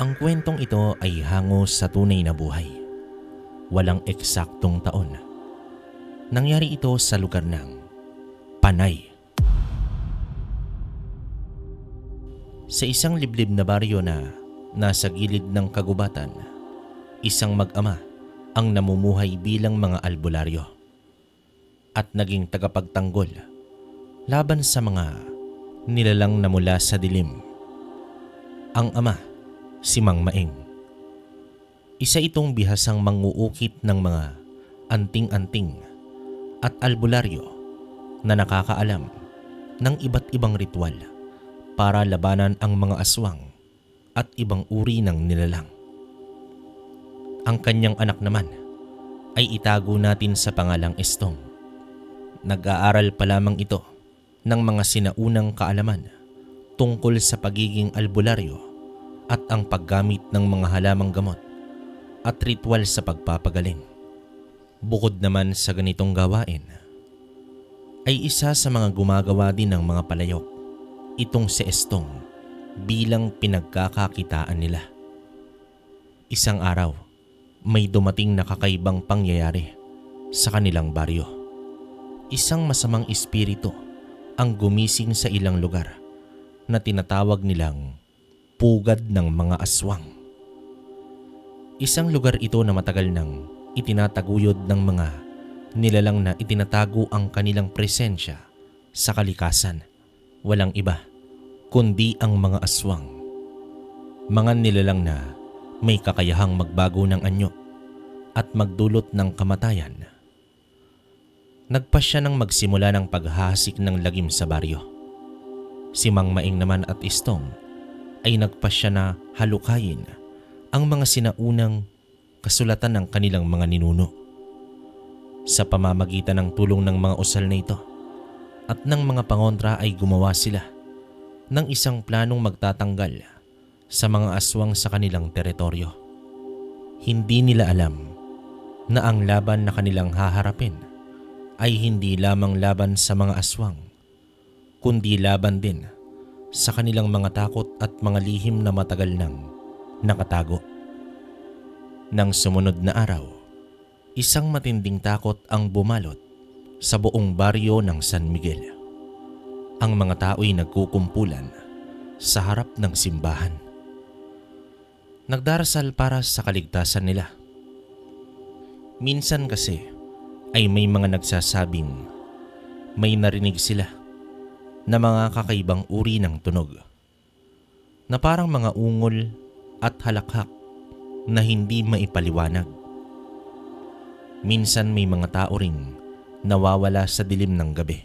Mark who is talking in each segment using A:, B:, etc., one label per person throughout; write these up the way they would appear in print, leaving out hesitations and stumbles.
A: Ang kwentong ito ay hango sa tunay na buhay. Walang eksaktong taon. Nangyari ito sa lugar ng Panay. Sa isang liblib na baryo na nasa gilid ng kagubatan, isang mag-ama ang namumuhay bilang mga albularyo at naging tagapagtanggol laban sa mga nilalang na mula sa dilim. Ang ama, si Mang Maeng. Isa itong bihasang manguukit ng mga anting-anting at albularyo na nakakaalam ng iba't ibang ritual para labanan ang mga aswang at ibang uri ng nilalang. Ang kanyang anak naman ay itago natin sa pangalang Estong. Nag-aaral pa lamang ito ng mga sinaunang kaalaman tungkol sa pagiging albularyo at ang paggamit ng mga halamang gamot at ritual sa pagpapagaling. Bukod naman sa ganitong gawain, ay isa sa mga gumagawa din ng mga palayok itong si Estong bilang pinagkakakitaan nila. Isang araw, may dumating na kakaibang pangyayari sa kanilang baryo. Isang masamang espiritu ang gumising sa ilang lugar na tinatawag nilang pugad ng mga aswang. Isang lugar ito na matagal nang itinataguyod ng mga nilalang na itinatago ang kanilang presensya sa kalikasan. Walang iba kundi ang mga aswang. Mga nilalang na may kakayahang magbago ng anyo at magdulot ng kamatayan. Nagpasya nang magsimula ng paghahasik ng lagim sa baryo. Si Mang Maeng naman at Estong ay nagpasya na halukayin ang mga sinaunang kasulatan ng kanilang mga ninuno. Sa pamamagitan ng tulong ng mga usal na ito at ng mga pangontra ay gumawa sila ng isang planong magtatanggal sa mga aswang sa kanilang teritoryo. Hindi nila alam na ang laban na kanilang haharapin ay hindi lamang laban sa mga aswang, kundi laban din sa kanilang mga takot at mga lihim na matagal nang nakatago. Nang sumunod na araw, isang matinding takot ang bumalot sa buong baryo ng San Miguel. Ang mga tao'y nagkukumpulan sa harap ng simbahan. Nagdarasal para sa kaligtasan nila. Minsan kasi ay may mga nagsasabing may narinig sila na mga kakaibang uri ng tunog na parang mga ungol at halakhak na hindi maipaliwanag. Minsan may mga tao ring nawawala sa dilim ng gabi.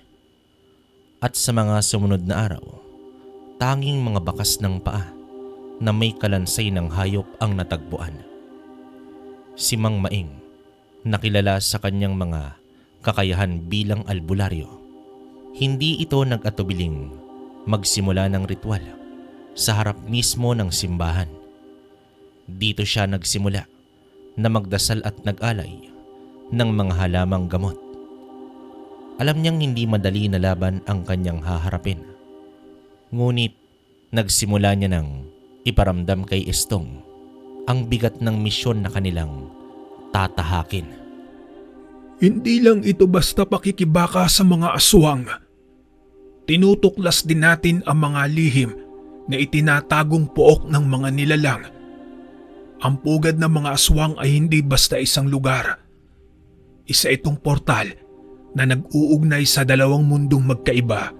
A: At sa mga sumunod na araw, tanging mga bakas ng paa na may kalansay ng hayop ang natagpuan. Si Mang Maeng, nakilala sa kanyang mga kakayahan bilang albularyo, hindi ito nag-atubiling magsimula ng ritual sa harap mismo ng simbahan. Dito siya nagsimula na magdasal at nag-alay ng mga halamang gamot. Alam niyang hindi madali na laban ang kanyang haharapin. Ngunit nagsimula niya nang iparamdam kay Estong ang bigat ng misyon na kanilang tatahakin.
B: Hindi lang ito basta pakikibaka sa mga aswang. Tinutuklas din natin ang mga lihim na itinatagong pook ng mga nilalang. Ang pugad ng mga aswang ay hindi basta isang lugar. Isa itong portal na nag-uugnay sa dalawang mundong magkaiba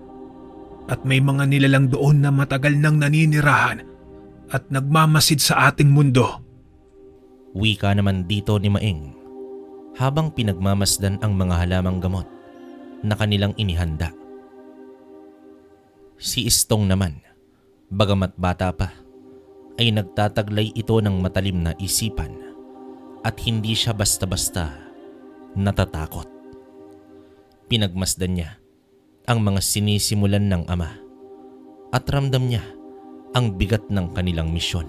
B: at may mga nilalang doon na matagal nang naninirahan at nagmamasid sa ating mundo.
A: Wika naman dito ni Maeng habang pinagmamasdan ang mga halamang gamot na kanilang inihanda. Si Estong naman, bagamat bata pa, ay nagtataglay ito ng matalim na isipan at hindi siya basta-basta natatakot. Pinagmasdan niya ang mga sinisimulan ng ama at ramdam niya ang bigat ng kanilang misyon.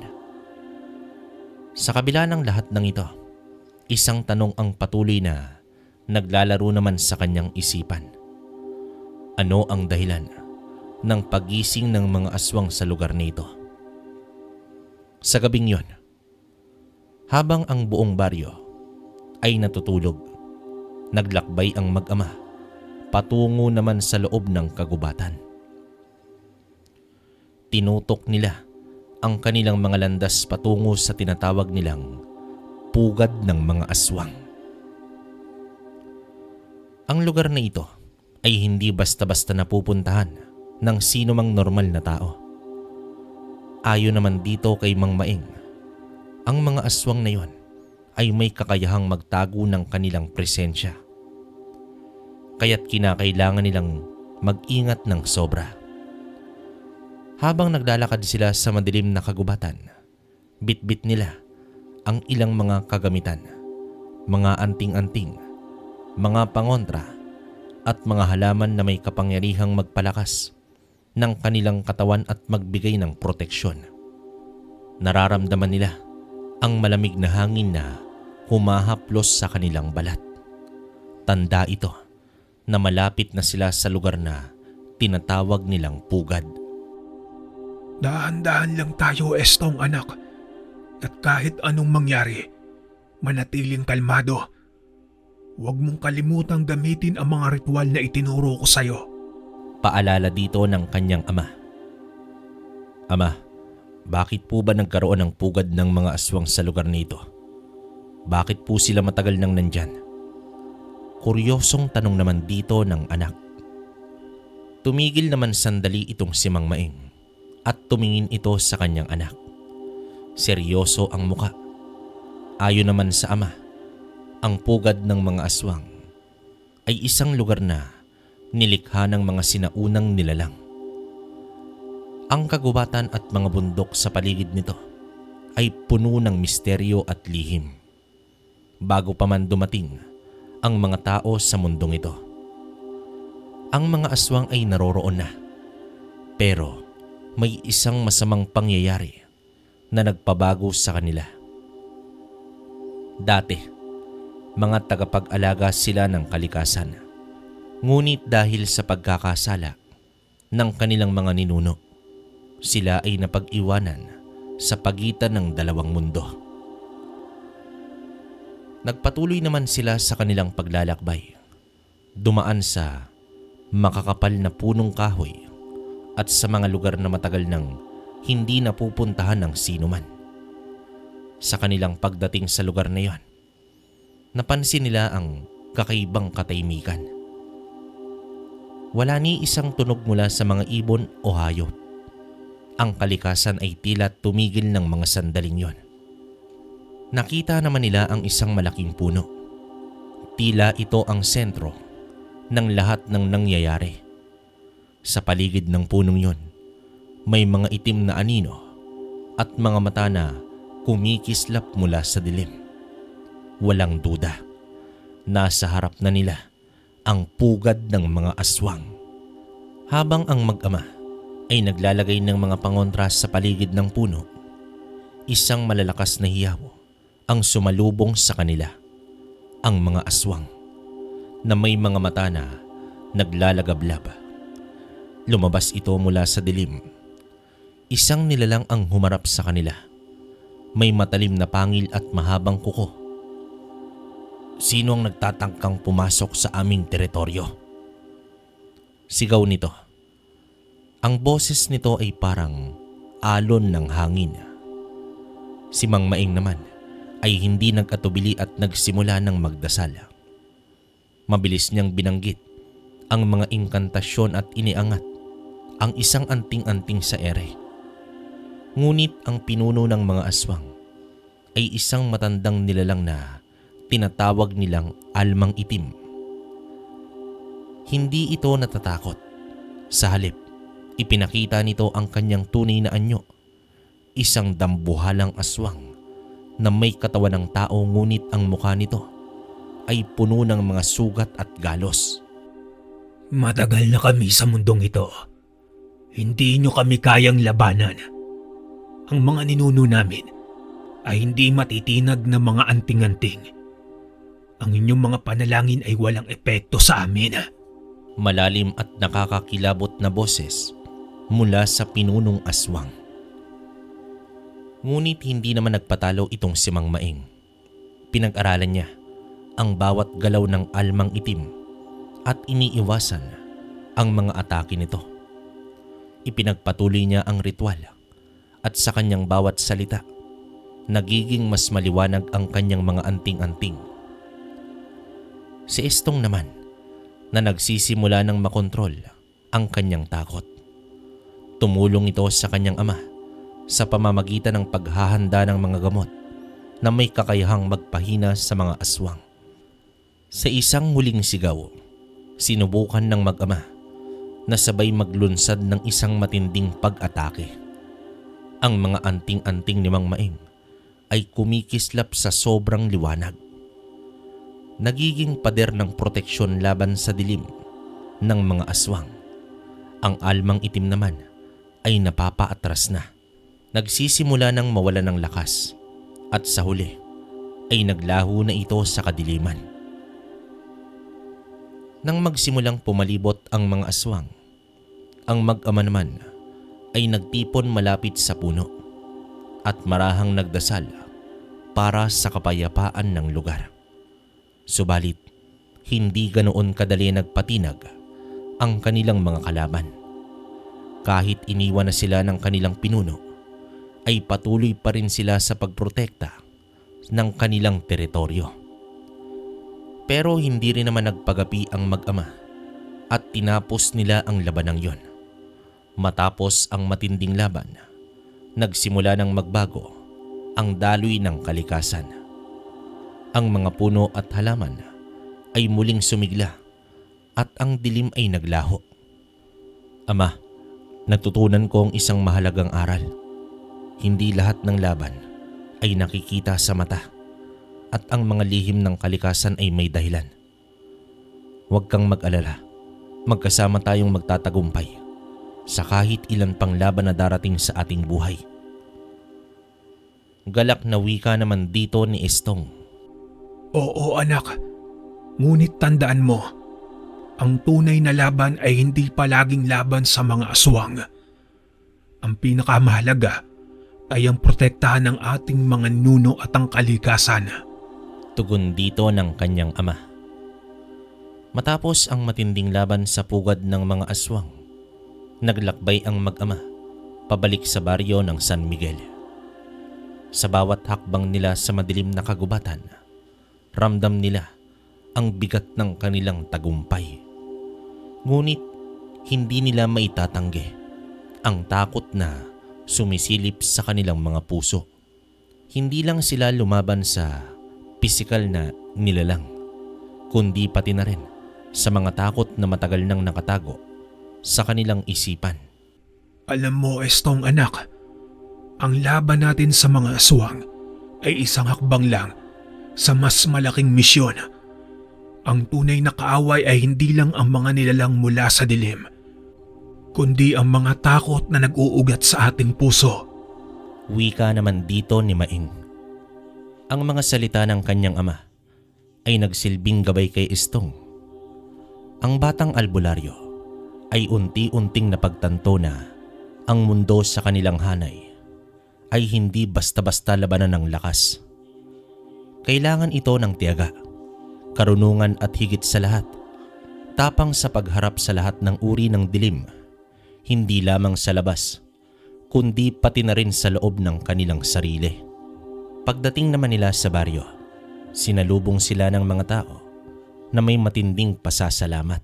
A: Sa kabila ng lahat ng ito, isang tanong ang patuloy na naglalaro naman sa kanyang isipan. Ano ang dahilan ng pagising ng mga aswang sa lugar nito? Sa gabing yon, habang ang buong baryo ay natutulog, naglakbay ang mag-ama patungo naman sa loob ng kagubatan. Tinutok nila ang kanilang mga landas patungo sa tinatawag nilang pugad ng mga aswang. Ang lugar na ito ay hindi basta-basta napupuntahan ng sino mang normal na tao. Ayon naman dito kay Mang Maeng, ang mga aswang na yon ay may kakayahang magtago ng kanilang presensya. Kaya't kinakailangan nilang mag-ingat ng sobra. Habang naglalakad sila sa madilim na kagubatan, bitbit nila ang ilang mga kagamitan, mga anting-anting, mga pangontra at mga halaman na may kapangyarihang magpalakas ng kanilang katawan at magbigay ng proteksyon. Nararamdaman nila ang malamig na hangin na humahaplos sa kanilang balat. Tanda ito na malapit na sila sa lugar na tinatawag nilang pugad.
B: Dahan-dahan lang tayo, Estong anak. At kahit anong mangyari, manatiling kalmado. Huwag mong kalimutang gamitin ang mga ritual na itinuro ko sa'yo.
A: Paalala dito ng kanyang ama. Ama, bakit po ba nagkaroon ng pugad ng mga aswang sa lugar nito? Bakit po sila matagal nang nandyan? Kuryosong tanong naman dito ng anak. Tumigil naman sandali itong si Mang Maeng at tumingin ito sa kanyang anak. Seryoso ang muka. Ayon naman sa ama, ang pugad ng mga aswang ay isang lugar na nilikha ng mga sinaunang nilalang. Ang kagubatan at mga bundok sa paligid nito ay puno ng misteryo at lihim. Bago pa man dumating ang mga tao sa mundong ito, ang mga aswang ay naroroon na. Pero may isang masamang pangyayari na nagpabago sa kanila. Dati, mga tagapag-alaga sila ng kalikasan. Ngunit dahil sa pagkakasala ng kanilang mga ninuno, sila ay napag-iwanan sa pagitan ng dalawang mundo. Nagpatuloy naman sila sa kanilang paglalakbay. Dumaan sa makakapal na punong kahoy at sa mga lugar na matagal nang hindi napupuntahan ng sinuman. Sa kanilang pagdating sa lugar na yon, napansin nila ang kakaibang katahimikan. Wala ni isang tunog mula sa mga ibon o hayop. Ang kalikasan ay tila tumigil ng mga sandaling yon. Nakita naman nila ang isang malaking puno. Tila ito ang sentro ng lahat ng nangyayari. Sa paligid ng punong yon, may mga itim na anino at mga mata na kumikislap mula sa dilim. Walang duda, nasa harap na nila ang pugad ng mga aswang. Habang ang mag-ama ay naglalagay ng mga pangontra sa paligid ng puno, isang malalakas na hiyaw ang sumalubong sa kanila. Ang mga aswang na may mga mata na naglalagablab. Lumabas ito mula sa dilim. Isang nilalang ang humarap sa kanila. May matalim na pangil at mahabang kuko. Sino ang nagtatangkang pumasok sa aming teritoryo? Sigaw nito. Ang boses nito ay parang alon ng hangin. Si Mang Maeng naman ay hindi nag-atubili at nagsimula ng magdasal. Mabilis niyang binanggit ang mga inkantasyon at iniangat ang isang anting-anting sa ere. Ngunit ang pinuno ng mga aswang ay isang matandang nilalang na tinatawag nilang almang itim. Hindi ito natatakot. Sa halip, ipinakita nito ang kanyang tunay na anyo, isang dambuhalang aswang na may katawan ng tao ngunit ang mukha nito ay puno ng mga sugat at galos.
B: Matagal na kami sa mundong ito. Hindi nyo kami kayang labanan. Ang mga ninuno namin ay hindi matitinag na mga anting-anting. Ang inyong mga panalangin ay walang epekto sa amin.
A: Malalim at nakakakilabot na boses mula sa pinunong aswang. Ngunit hindi naman nagpatalo itong si Mang Maing. Pinag-aralan niya ang bawat galaw ng almang itim at iniiwasan ang mga atake nito. Ipinagpatuloy niya ang ritual at sa kanyang bawat salita, nagiging mas maliwanag ang kanyang mga anting-anting. Si Estong naman na nagsisimula ng makontrol ang kanyang takot. Tumulong ito sa kanyang ama sa pamamagitan ng paghahanda ng mga gamot na may kakayahang magpahina sa mga aswang. Sa isang huling sigaw, sinubukan ng mag-ama na sabay maglunsad ng isang matinding pag-atake. Ang mga anting-anting ni Mang Maing ay kumikislap sa sobrang liwanag. Nagiging pader ng proteksyon laban sa dilim ng mga aswang. Ang almang itim naman ay napapaatras na. Nagsisimula ng mawala ng lakas at sa huli ay naglaho na ito sa kadiliman. Nang magsimulang pumalibot ang mga aswang, ang mag-ama naman ay nagtipon malapit sa puno at marahang nagdasal para sa kapayapaan ng lugar. Subalit, hindi ganoon kadali nagpatinag ang kanilang mga kalaban. Kahit iniwan na sila ng kanilang pinuno, ay patuloy pa rin sila sa pagprotekta ng kanilang teritoryo. Pero hindi rin naman nagpagapi ang mag-ama at tinapos nila ang labanang yon. Matapos ang matinding laban, nagsimula ng magbago ang daloy ng kalikasan. Ang mga puno at halaman ay muling sumigla at ang dilim ay naglaho. Ama, natutunan ko ang isang mahalagang aral. Hindi lahat ng laban ay nakikita sa mata at ang mga lihim ng kalikasan ay may dahilan. Huwag kang mag-alala. Magkasama tayong magtatagumpay sa kahit ilan pang laban na darating sa ating buhay. Galak na wika naman dito ni Estong.
B: Oo anak, ngunit tandaan mo, ang tunay na laban ay hindi palaging laban sa mga aswang. Ang pinakamahalaga ay ang protektahan ng ating mga nuno at ang kalikasan.
A: Tugon dito ng kanyang ama. Matapos ang matinding laban sa pugad ng mga aswang, naglakbay ang mag-ama pabalik sa baryo ng San Miguel. Sa bawat hakbang nila sa madilim na kagubatan, ramdam nila ang bigat ng kanilang tagumpay. Ngunit hindi nila maitatanggi ang takot na sumisilip sa kanilang mga puso. Hindi lang sila lumaban sa pisikal na nilalang, kundi pati na rin sa mga takot na matagal nang nakatago sa kanilang isipan.
B: Alam mo, Estong anak, ang laban natin sa mga aswang ay isang hakbang lang sa mas malaking misyon. Ang tunay na kaaway ay hindi lang ang mga nilalang mula sa dilim, kundi ang mga takot na nag-uugat sa ating puso.
A: Wika naman dito ni Maing. Ang mga salita ng kanyang ama ay nagsilbing gabay kay Estong. Ang batang albularyo ay unti-unting napagtanto na ang mundo sa kanilang hanay ay hindi basta-basta labanan ng lakas. Kailangan ito ng tiyaga, karunungan at higit sa lahat, tapang sa pagharap sa lahat ng uri ng dilim, hindi lamang sa labas, kundi pati na rin sa loob ng kanilang sarili. Pagdating naman nila sa baryo, sinalubong sila ng mga tao na may matinding pasasalamat.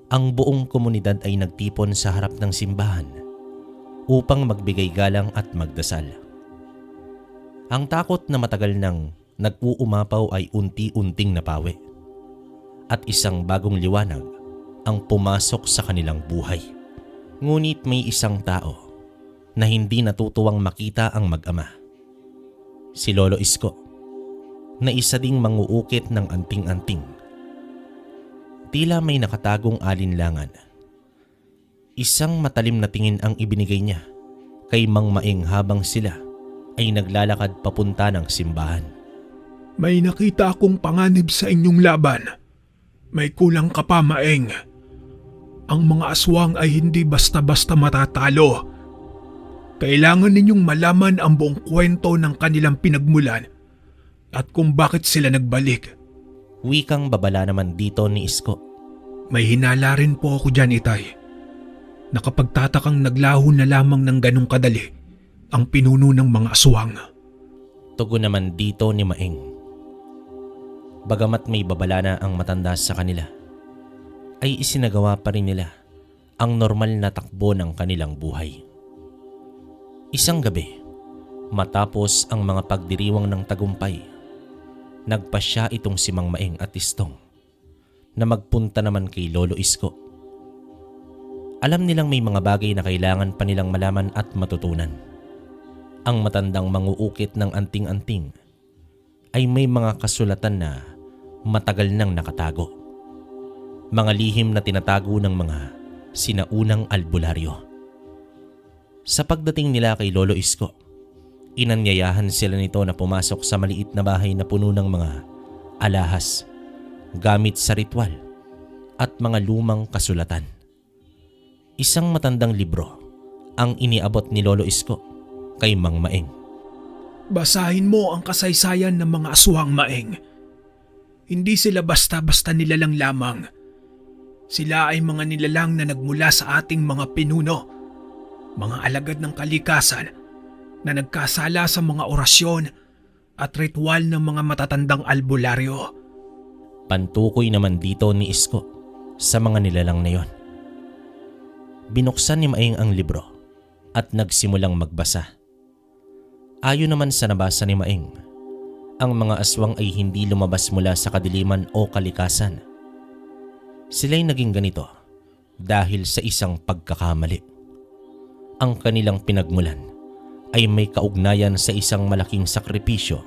A: Ang buong komunidad ay nagtipon sa harap ng simbahan upang magbigay galang at magdasal. Ang takot na matagal nang nag-uumapaw ay unti-unting napawi at isang bagong liwanag ang pumasok sa kanilang buhay. Ngunit may isang tao na hindi natutuwang makita ang mag-ama. Si Lolo Isko, na isa ding manguukit ng anting-anting. Tila may nakatagong alinlangan. Isang matalim na tingin ang ibinigay niya kay Mang Maing habang sila ay naglalakad papunta ng simbahan.
B: May nakita akong panganib sa inyong laban. May kulang ka pa, Maing. Ang mga aswang ay hindi basta-basta matatalo. Kailangan ninyong malaman ang buong kwento ng kanilang pinagmulan at kung bakit sila nagbalik.
A: Wikang babala naman dito ni Isko.
B: May hinala rin po ako dyan, Itay. Nakapagtatakang naglaho na lamang ng ganong kadali ang pinuno ng mga aswang.
A: Tugon naman dito ni Maeng. Bagamat may babala na ang matanda sa kanila, ay isinagawa pa rin nila ang normal na takbo ng kanilang buhay. Isang gabi, matapos ang mga pagdiriwang ng tagumpay, nagpasya itong si Mang Maeng at Istong na magpunta naman kay Lolo Isko. Alam nilang may mga bagay na kailangan pa nilang malaman at matutunan. Ang matandang manguukit ng anting-anting ay may mga kasulatan na matagal nang nakatago. Mga lihim na tinatago ng mga sinaunang albularyo. Sa pagdating nila kay Lolo Isko, inanyayahan sila nito na pumasok sa maliit na bahay na puno ng mga alahas, gamit sa ritual at mga lumang kasulatan. Isang matandang libro ang iniabot ni Lolo Isko kay Mang Maeng.
B: Basahin mo ang kasaysayan ng mga aswang, Maeng. Hindi sila basta-basta nilalang lamang. Sila ay mga nilalang na nagmula sa ating mga pinuno, mga alagad ng kalikasan na nagkasala sa mga orasyon at ritual ng mga matatandang albularyo.
A: Pantukoy naman dito ni Isko sa mga nilalang na yon. Binuksan ni Maeng ang libro at nagsimulang magbasa. Ayon naman sa nabasa ni Maeng, ang mga aswang ay hindi lumabas mula sa kadiliman o kalikasan. Sila'y naging ganito dahil sa isang pagkakamali. Ang kanilang pinagmulan ay may kaugnayan sa isang malaking sakripisyo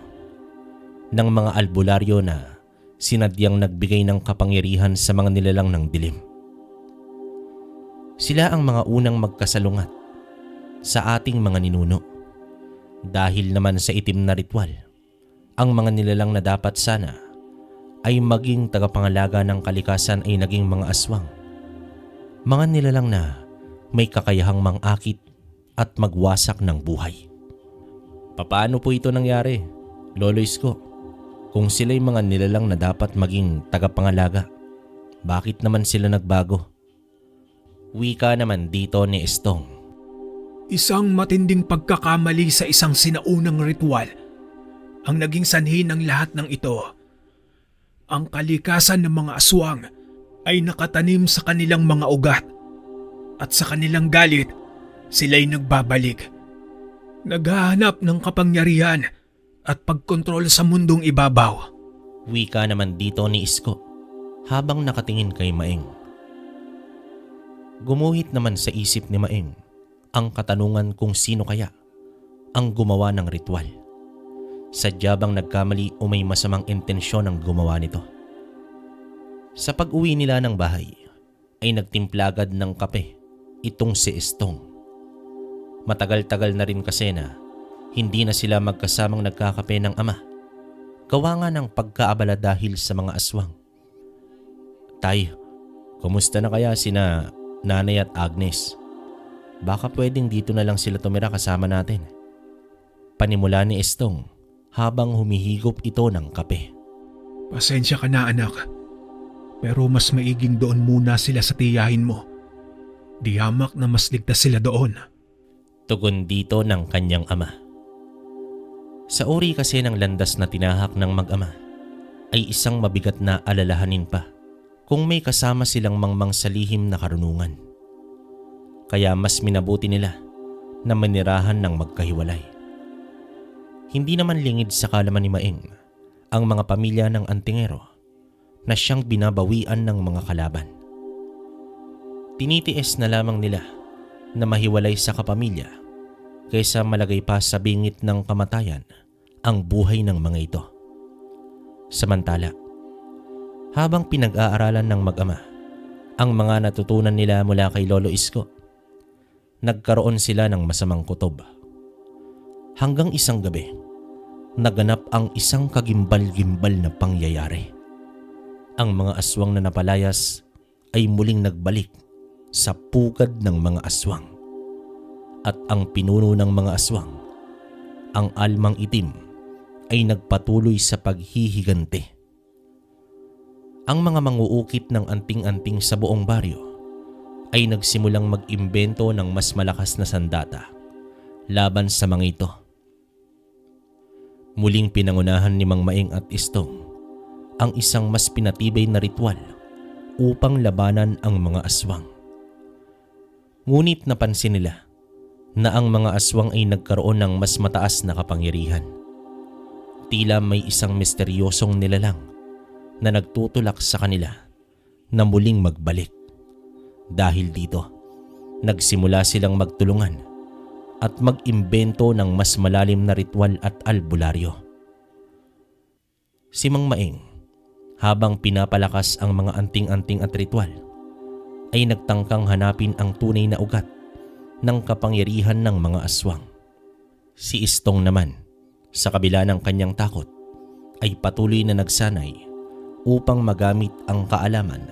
A: ng mga albularyo na sinadyang nagbigay ng kapangyarihan sa mga nilalang ng dilim. Sila ang mga unang magkasalungat sa ating mga ninuno. Dahil naman sa itim na ritual, ang mga nilalang na dapat sana ay maging tagapangalaga ng kalikasan ay naging mga aswang. Mga nilalang na may kakayahang mangakit at magwasak ng buhay. Papaano po ito nangyari, Lolo Isko? Kung sila'y mga nilalang na dapat maging tagapangalaga, bakit naman sila nagbago? Wika naman dito ni Istong.
B: Isang matinding pagkakamali sa isang sinaunang ritual ang naging sanhi ng lahat ng ito. Ang kalikasan ng mga aswang ay nakatanim sa kanilang mga ugat at sa kanilang galit sila'y nagbabalik. Naghahanap ng kapangyarihan at pagkontrol sa mundong ibabaw.
A: Wika naman dito ni Isko habang nakatingin kay Maeng. Gumuhit naman sa isip ni Maeng ang katanungan kung sino kaya ang gumawa ng ritual. Sadya bang nagkamali o may masamang intensyon ang gumawa nito? Sa pag-uwi nila ng bahay ay nagtimpla agad ng kape itong si Istong. Matagal-tagal na rin kasi na hindi na sila magkasamang nagkakape ng ama. Gawa nga ng pagkaabala dahil sa mga aswang. Tay, kumusta na kaya sina Nanay at Agnes? Baka pwedeng dito na lang sila tumira kasama natin. Panimula ni Istong habang humihigop ito ng kape.
B: Pasensya ka na, anak. Pero mas maiging doon muna sila sa tiyahin mo. Di hamak na mas ligtas sila doon.
A: Tugon dito ng kanyang ama. Sa uri kasi ng landas na tinahak ng mag-ama ay isang mabigat na alalahanin pa kung may kasama silang mangmang sa lihim na karunungan. Kaya mas minabuti nila na manirahan ng magkahiwalay. Hindi naman lingid sa kalaman ni Maeng ang mga pamilya ng antingero na siyang binabawian ng mga kalaban. Tinitiis na lamang nila na mahiwalay sa kapamilya kaysa malagay pa sa bingit ng kamatayan ang buhay ng mga ito. Samantala, habang pinag-aaralan ng mag-ama ang mga natutunan nila mula kay Lolo Isko, nagkaroon sila ng masamang kutob. Hanggang isang gabi, naganap ang isang kagimbal-gimbal na pangyayari. Ang mga aswang na napalayas ay muling nagbalik sa pugad ng mga aswang. At ang pinuno ng mga aswang, ang almang itim, ay nagpatuloy sa paghihigante. Ang mga manguukit ng anting-anting sa buong baryo ay nagsimulang mag-imbento ng mas malakas na sandata laban sa mga ito. Muling pinangunahan ni Mang Maeng at Istong ang isang mas pinatibay na ritual upang labanan ang mga aswang. Ngunit napansin nila na ang mga aswang ay nagkaroon ng mas mataas na kapangyarihan. Tila may isang misteryosong nilalang na nagtutulak sa kanila na muling magbalik. Dahil dito, nagsimula silang magtulungan at mag-imbento ng mas malalim na ritual at albularyo. Si Mang Maeng, habang pinapalakas ang mga anting-anting at ritual, ay nagtangkang hanapin ang tunay na ugat ng kapangyarihan ng mga aswang. Si Istong naman, sa kabila ng kanyang takot, ay patuloy na nagsanay upang magamit ang kaalaman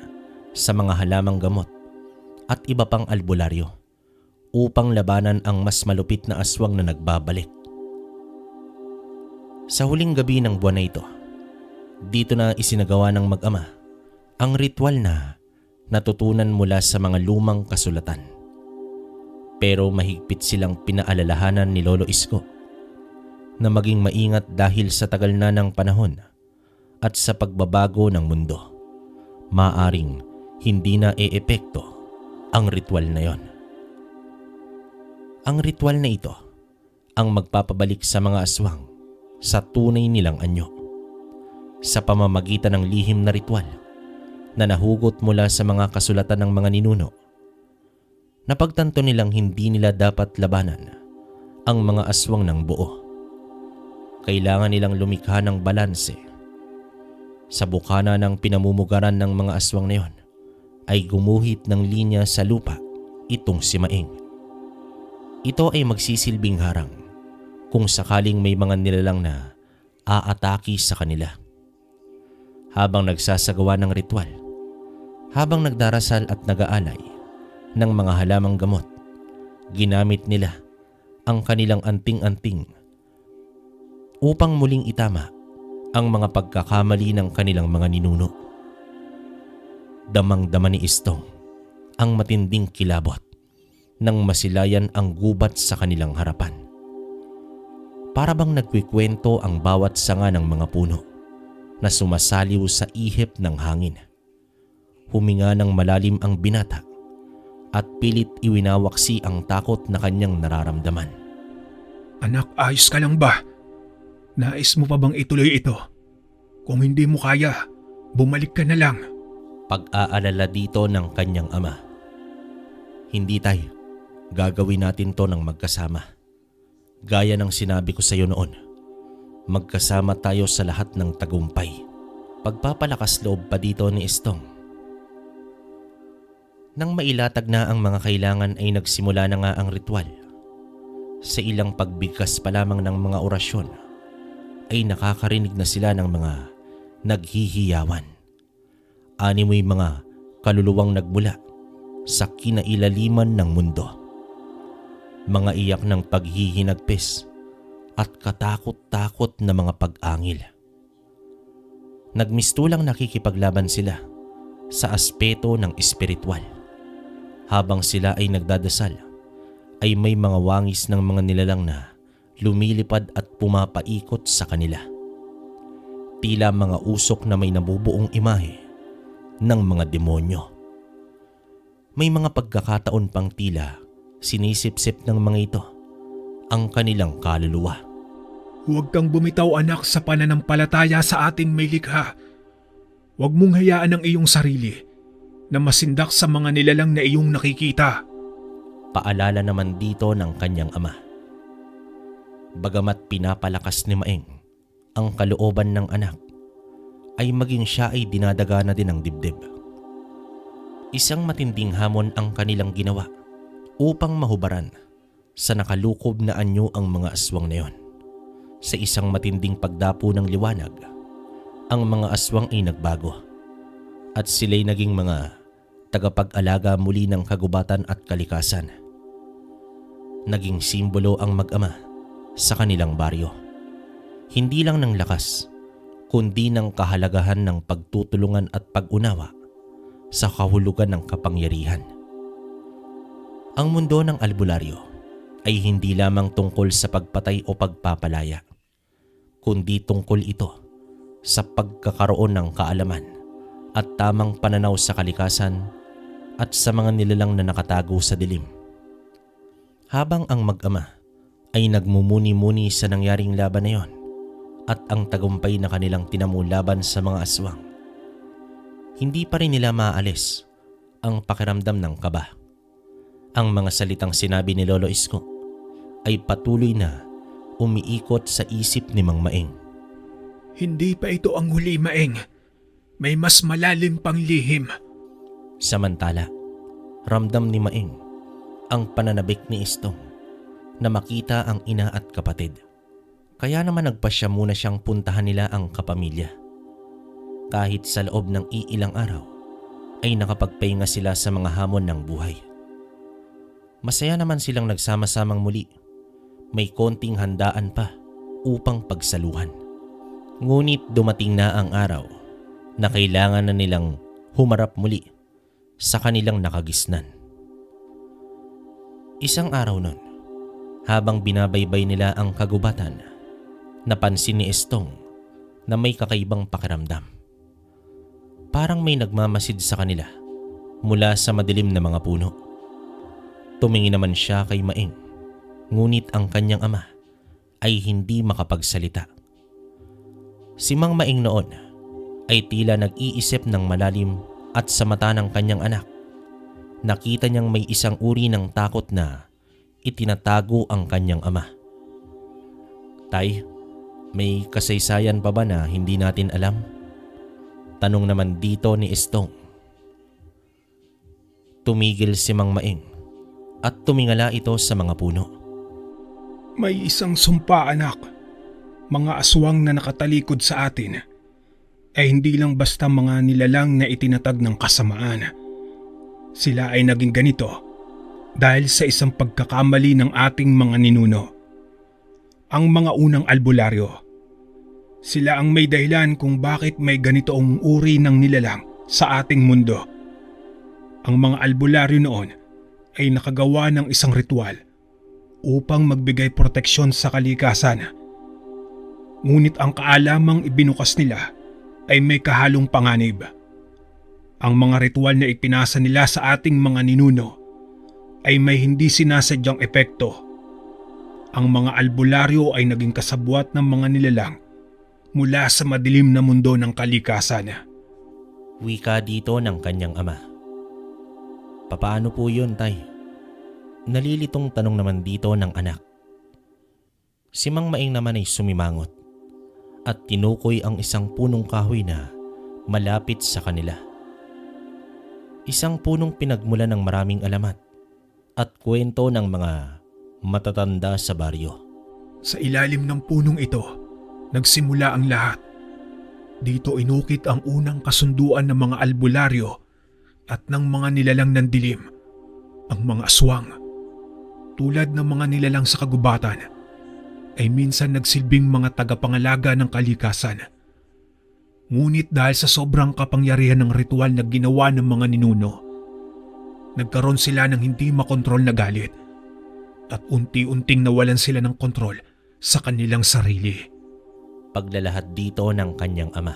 A: sa mga halamang gamot at iba pang albularyo upang labanan ang mas malupit na aswang na nagbabalik. Sa huling gabi ng buwan na ito, dito na isinagawa ng mag-ama ang ritual na natutunan mula sa mga lumang kasulatan. Pero mahigpit silang pinaalalahanan ni Lolo Isko na maging maingat dahil sa tagal na ng panahon at sa pagbabago ng mundo, maaring hindi na e-epekto ang ritual na yon. Ang ritual na ito ang magpapabalik sa mga aswang sa tunay nilang anyo sa pamamagitan ng lihim na ritual na nahugot mula sa mga kasulatan ng mga ninuno. Napagtanto nilang hindi nila dapat labanan ang mga aswang ng buo. Kailangan nilang lumikha ng balanse. Sa bukana ng pinamumugaran ng mga aswang na yon ay gumuhit ng linya sa lupa itong si Maeng. Ito ay magsisilbing harang kung sakaling may mga nilalang na aatake sa kanila. Habang nagsasagawa ng ritual, habang nagdarasal at nag-aalay ng mga halamang gamot, ginamit nila ang kanilang anting-anting upang muling itama ang mga pagkakamali ng kanilang mga ninuno. Damang-dama ni Istong ang matinding kilabot nang masilayan ang gubat sa kanilang harapan. Para bang nagkikwento ang bawat sanga ng mga puno na sumasaliw sa ihip ng hangin. Huminga ng malalim ang binata at pilit iwinawaksi ang takot na kanyang nararamdaman.
B: Anak, ayos ka lang ba? Nais mo pa bang ituloy ito? Kung hindi mo kaya, bumalik ka na lang.
A: Pag-aalala dito ng kanyang ama. Hindi tayo, gagawin natin to ng magkasama. Gaya ng sinabi ko sa iyo noon, magkasama tayo sa lahat ng tagumpay. Pagpapalakas loob pa dito ni Istong. Nang mailatag na ang mga kailangan ay nagsimula na nga ang ritual. Sa ilang pagbigkas pa lamang ng mga orasyon ay nakakarinig na sila ng mga naghihiyawan. Animoy mga kaluluwang nagmula sa kinailaliman ng mundo. Mga iyak ng paghihinagpis at katakot-takot na mga pag-angil. Nagmistulang nakikipaglaban sila sa aspeto ng espiritual. Habang sila ay nagdadasal, ay may mga wangis ng mga nilalang na lumilipad at pumapaikot sa kanila. Tila mga usok na may nabubuong imahe ng mga demonyo. May mga pagkakataon pang tila sinisip-sip ng mga ito ang kanilang kaluluwa.
B: Huwag kang bumitaw, anak, sa pananampalataya sa ating may likha. Huwag mong hayaan ang iyong sarili na masindak sa mga nilalang na iyong nakikita.
A: Paalala naman dito ng kanyang ama. Bagamat pinapalakas ni Maeng ang kalooban ng anak, ay maging siya ay dinadagana din ng dibdib. Isang matinding hamon ang kanilang ginawa upang mahubaran sa nakalukob na anyo ang mga aswang na yon. Sa isang matinding pagdapo ng liwanag, ang mga aswang ay nagbago at sila'y naging mga tagapag-alaga muli ng kagubatan at kalikasan. Naging simbolo ang mag-ama sa kanilang baryo. Hindi lang ng lakas, kundi ng kahalagahan ng pagtutulungan at pag-unawa sa kahulugan ng kapangyarihan. Ang mundo ng albularyo ay hindi lamang tungkol sa pagpatay o pagpapalaya, kundi tungkol ito sa pagkakaroon ng kaalaman at tamang pananaw sa kalikasan at sa mga nilalang na nakatago sa dilim. Habang ang mag-ama ay nagmumuni-muni sa nangyaring laban na yon at ang tagumpay na kanilang tinamu laban sa mga aswang, hindi pa rin nila maaalis ang pakiramdam ng kaba. Ang mga salitang sinabi ni Lolo Isko ay patuloy na umiikot sa isip ni Mang Maeng.
B: Hindi pa ito ang huli, Maeng. May mas malalim pang lihim.
A: Samantala, ramdam ni Maeng ang pananabik ni Istong na makita ang ina at kapatid. Kaya naman nagpasya muna siyang puntahan nila ang kapamilya. Kahit sa loob ng iilang araw ay nakapagpahinga sila sa mga hamon ng buhay. Masaya naman silang nagsama-samang muli. May konting handaan pa upang pagsaluhan. Ngunit dumating na ang araw na kailangan na nilang humarap muli sa kanilang nakagisnan. Isang araw nun, habang binabaybay nila ang kagubatan, napansin ni Estong na may kakaibang pakiramdam. Parang may nagmamasid sa kanila mula sa madilim na mga puno. Tumingin naman siya kay Maeng, ngunit ang kanyang ama ay hindi makapagsalita. Si Mang Maeng noon ay tila nag-iisip ng malalim at sa mata ng kanyang anak, nakita niyang may isang uri ng takot na itinatago ang kanyang ama. Tay, may kasaysayan pa ba na hindi natin alam? Tanong naman dito ni Estong. Tumigil si Mang Maeng at tumingala ito sa mga puno.
B: May isang sumpa, anak. Mga aswang na nakatalikod sa atin ay hindi lang basta mga nilalang na itinatag ng kasamaan. Sila ay naging ganito dahil sa isang pagkakamali ng ating mga ninuno. Ang mga unang albularyo. Sila ang may dahilan kung bakit may ganitoong uri ng nilalang sa ating mundo. Ang mga albularyo noon ay nakagawa ng isang ritual upang magbigay proteksyon sa kalikasan. Ngunit ang kaalamang ibinukas nila ay may kahalong panganib. Ang mga ritual na ipinasa nila sa ating mga ninuno ay may hindi sinasadyang epekto. Ang mga albularyo ay naging kasabwat ng mga nilalang mula sa madilim na mundo ng kalikasan.
A: Wika dito ng kanyang ama. Papaano po yun, tay? Nalilitong tanong naman dito ng anak. Si Mang Maeng naman ay sumimangot at tinukoy ang isang punong kahoy na malapit sa kanila. Isang punong pinagmulan ng maraming alamat at kwento ng mga matatanda sa baryo.
B: Sa ilalim ng punong ito, nagsimula ang lahat. Dito inukit ang unang kasunduan ng mga albularyo at ng mga nilalang ng dilim, ang mga aswang. Tulad ng mga nilalang sa kagubatan, ay minsan nagsilbing mga tagapangalaga ng kalikasan. Ngunit dahil sa sobrang kapangyarihan ng ritual na ginawa ng mga ninuno, nagkaroon sila ng hindi makontrol na galit at unti-unting nawalan sila ng kontrol sa kanilang sarili.
A: Paglalahad dito ng kanyang ama.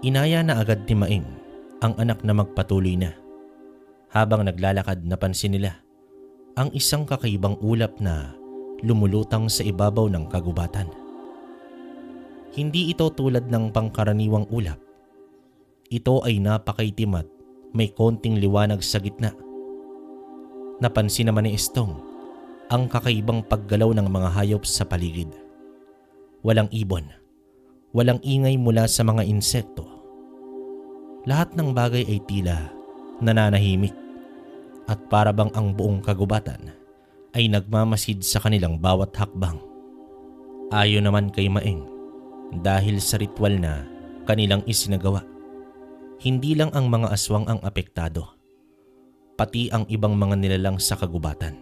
A: Inaya na agad ni Maeng ang anak na magpatuloy na. Habang naglalakad, napansin nila ang isang kakaibang ulap na lumulutang sa ibabaw ng kagubatan. Hindi ito tulad ng pangkaraniwang ulap. Ito ay napakaitim at may konting liwanag sa gitna. Napansin naman ni Estong ang kakaibang paggalaw ng mga hayop sa paligid. Walang ibon, walang ingay mula sa mga insekto. Lahat ng bagay ay tila nananahimik at para bang ang buong kagubatan ay nagmamasid sa kanilang bawat hakbang. Ayon naman kay Maeng, dahil sa ritual na kanilang isinagawa, hindi lang ang mga aswang ang apektado, pati ang ibang mga nilalang sa kagubatan.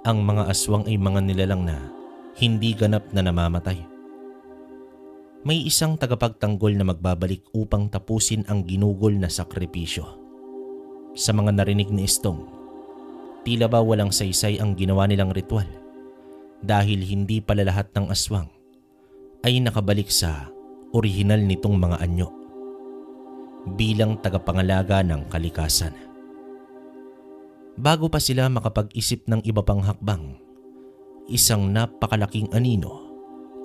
A: Ang mga aswang ay mga nilalang na hindi ganap na namamatay. May isang tagapagtanggol na magbabalik upang tapusin ang ginugol na sakripisyo. Sa mga narinig ni Estong, tila ba walang saysay ang ginawa nilang ritual dahil hindi pala lahat ng aswang ay nakabalik sa orihinal nitong mga anyo bilang tagapangalaga ng kalikasan. Bago pa sila makapag-isip ng iba pang hakbang, isang napakalaking anino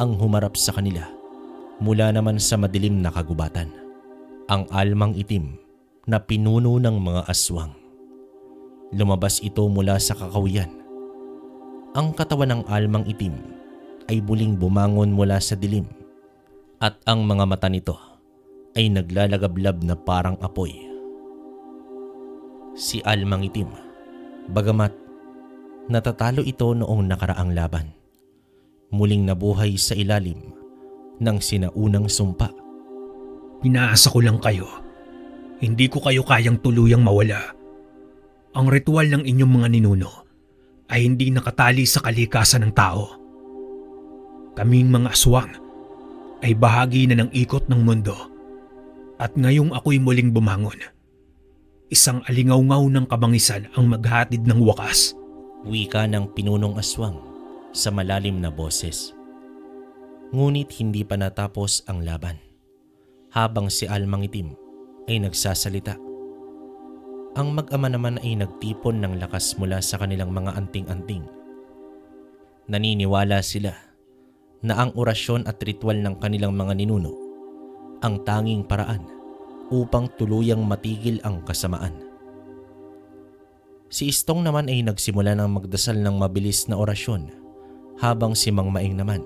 A: ang humarap sa kanila mula naman sa madilim na kagubatan. Ang almang itim na pinuno ng mga aswang. Lumabas ito mula sa kakawian. Ang katawan ng almang itim ay muling bumangon mula sa dilim at ang mga mata nito ay naglalagablab na parang apoy. Si almang itim, bagamat natatalo ito noong nakaraang laban, muling nabuhay sa ilalim ng sinaunang sumpa.
B: Pinaasa ko lang kayo. Hindi ko kayo kayang tuluyang mawala. Ang ritual ng inyong mga ninuno ay hindi nakatali sa kalikasan ng tao. Kaming mga aswang ay bahagi na ng ikot ng mundo at ngayong ako'y muling bumangon. Isang alingaw-ngaw ng kabangisan ang maghatid ng wakas.
A: Wika ng pinunong aswang sa malalim na boses. Ngunit hindi pa natapos ang laban. Habang si almang itim ay nagsasalita, ang mag-ama naman ay nagtipon ng lakas mula sa kanilang mga anting-anting. Naniniwala sila na ang orasyon at ritual ng kanilang mga ninuno ang tanging paraan upang tuluyang matigil ang kasamaan. Si Istong naman ay nagsimula ng magdasal ng mabilis na orasyon habang si Mang Maeng naman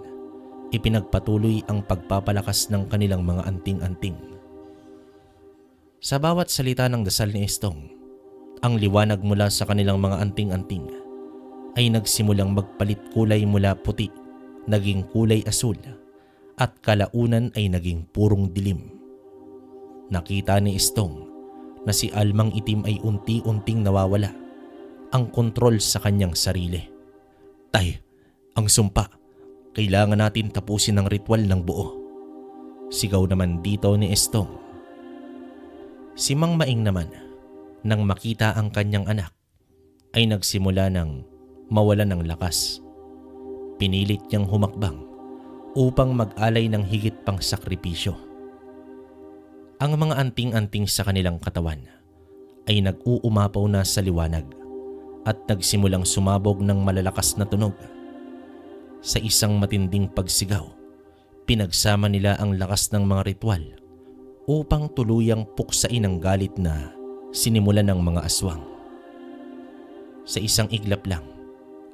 A: ipinagpatuloy ang pagpapalakas ng kanilang mga anting-anting. Sa bawat salita ng dasal ni Estong, ang liwanag mula sa kanilang mga anting-anting ay nagsimulang magpalit kulay mula puti, naging kulay asul, at kalaunan ay naging purong dilim. Nakita ni Estong na si almang itim ay unti-unting nawawala ang kontrol sa kanyang sarili. Tay, ang sumpa. Kailangan natin tapusin ang ritual ng buo. Sigaw naman dito ni Estong. Si Mang Maeng naman, nang makita ang kanyang anak, ay nagsimula ng mawalan ng lakas. Pinilit niyang humakbang upang mag-alay ng higit pang sakripisyo. Ang mga anting-anting sa kanilang katawan ay nag-uumapaw na sa liwanag at nagsimulang sumabog ng malalakas na tunog. Sa isang matinding pagsigaw, pinagsama nila ang lakas ng mga ritual upang tuluyang puksain ang galit na sinimulan ng mga aswang. Sa isang iglap lang,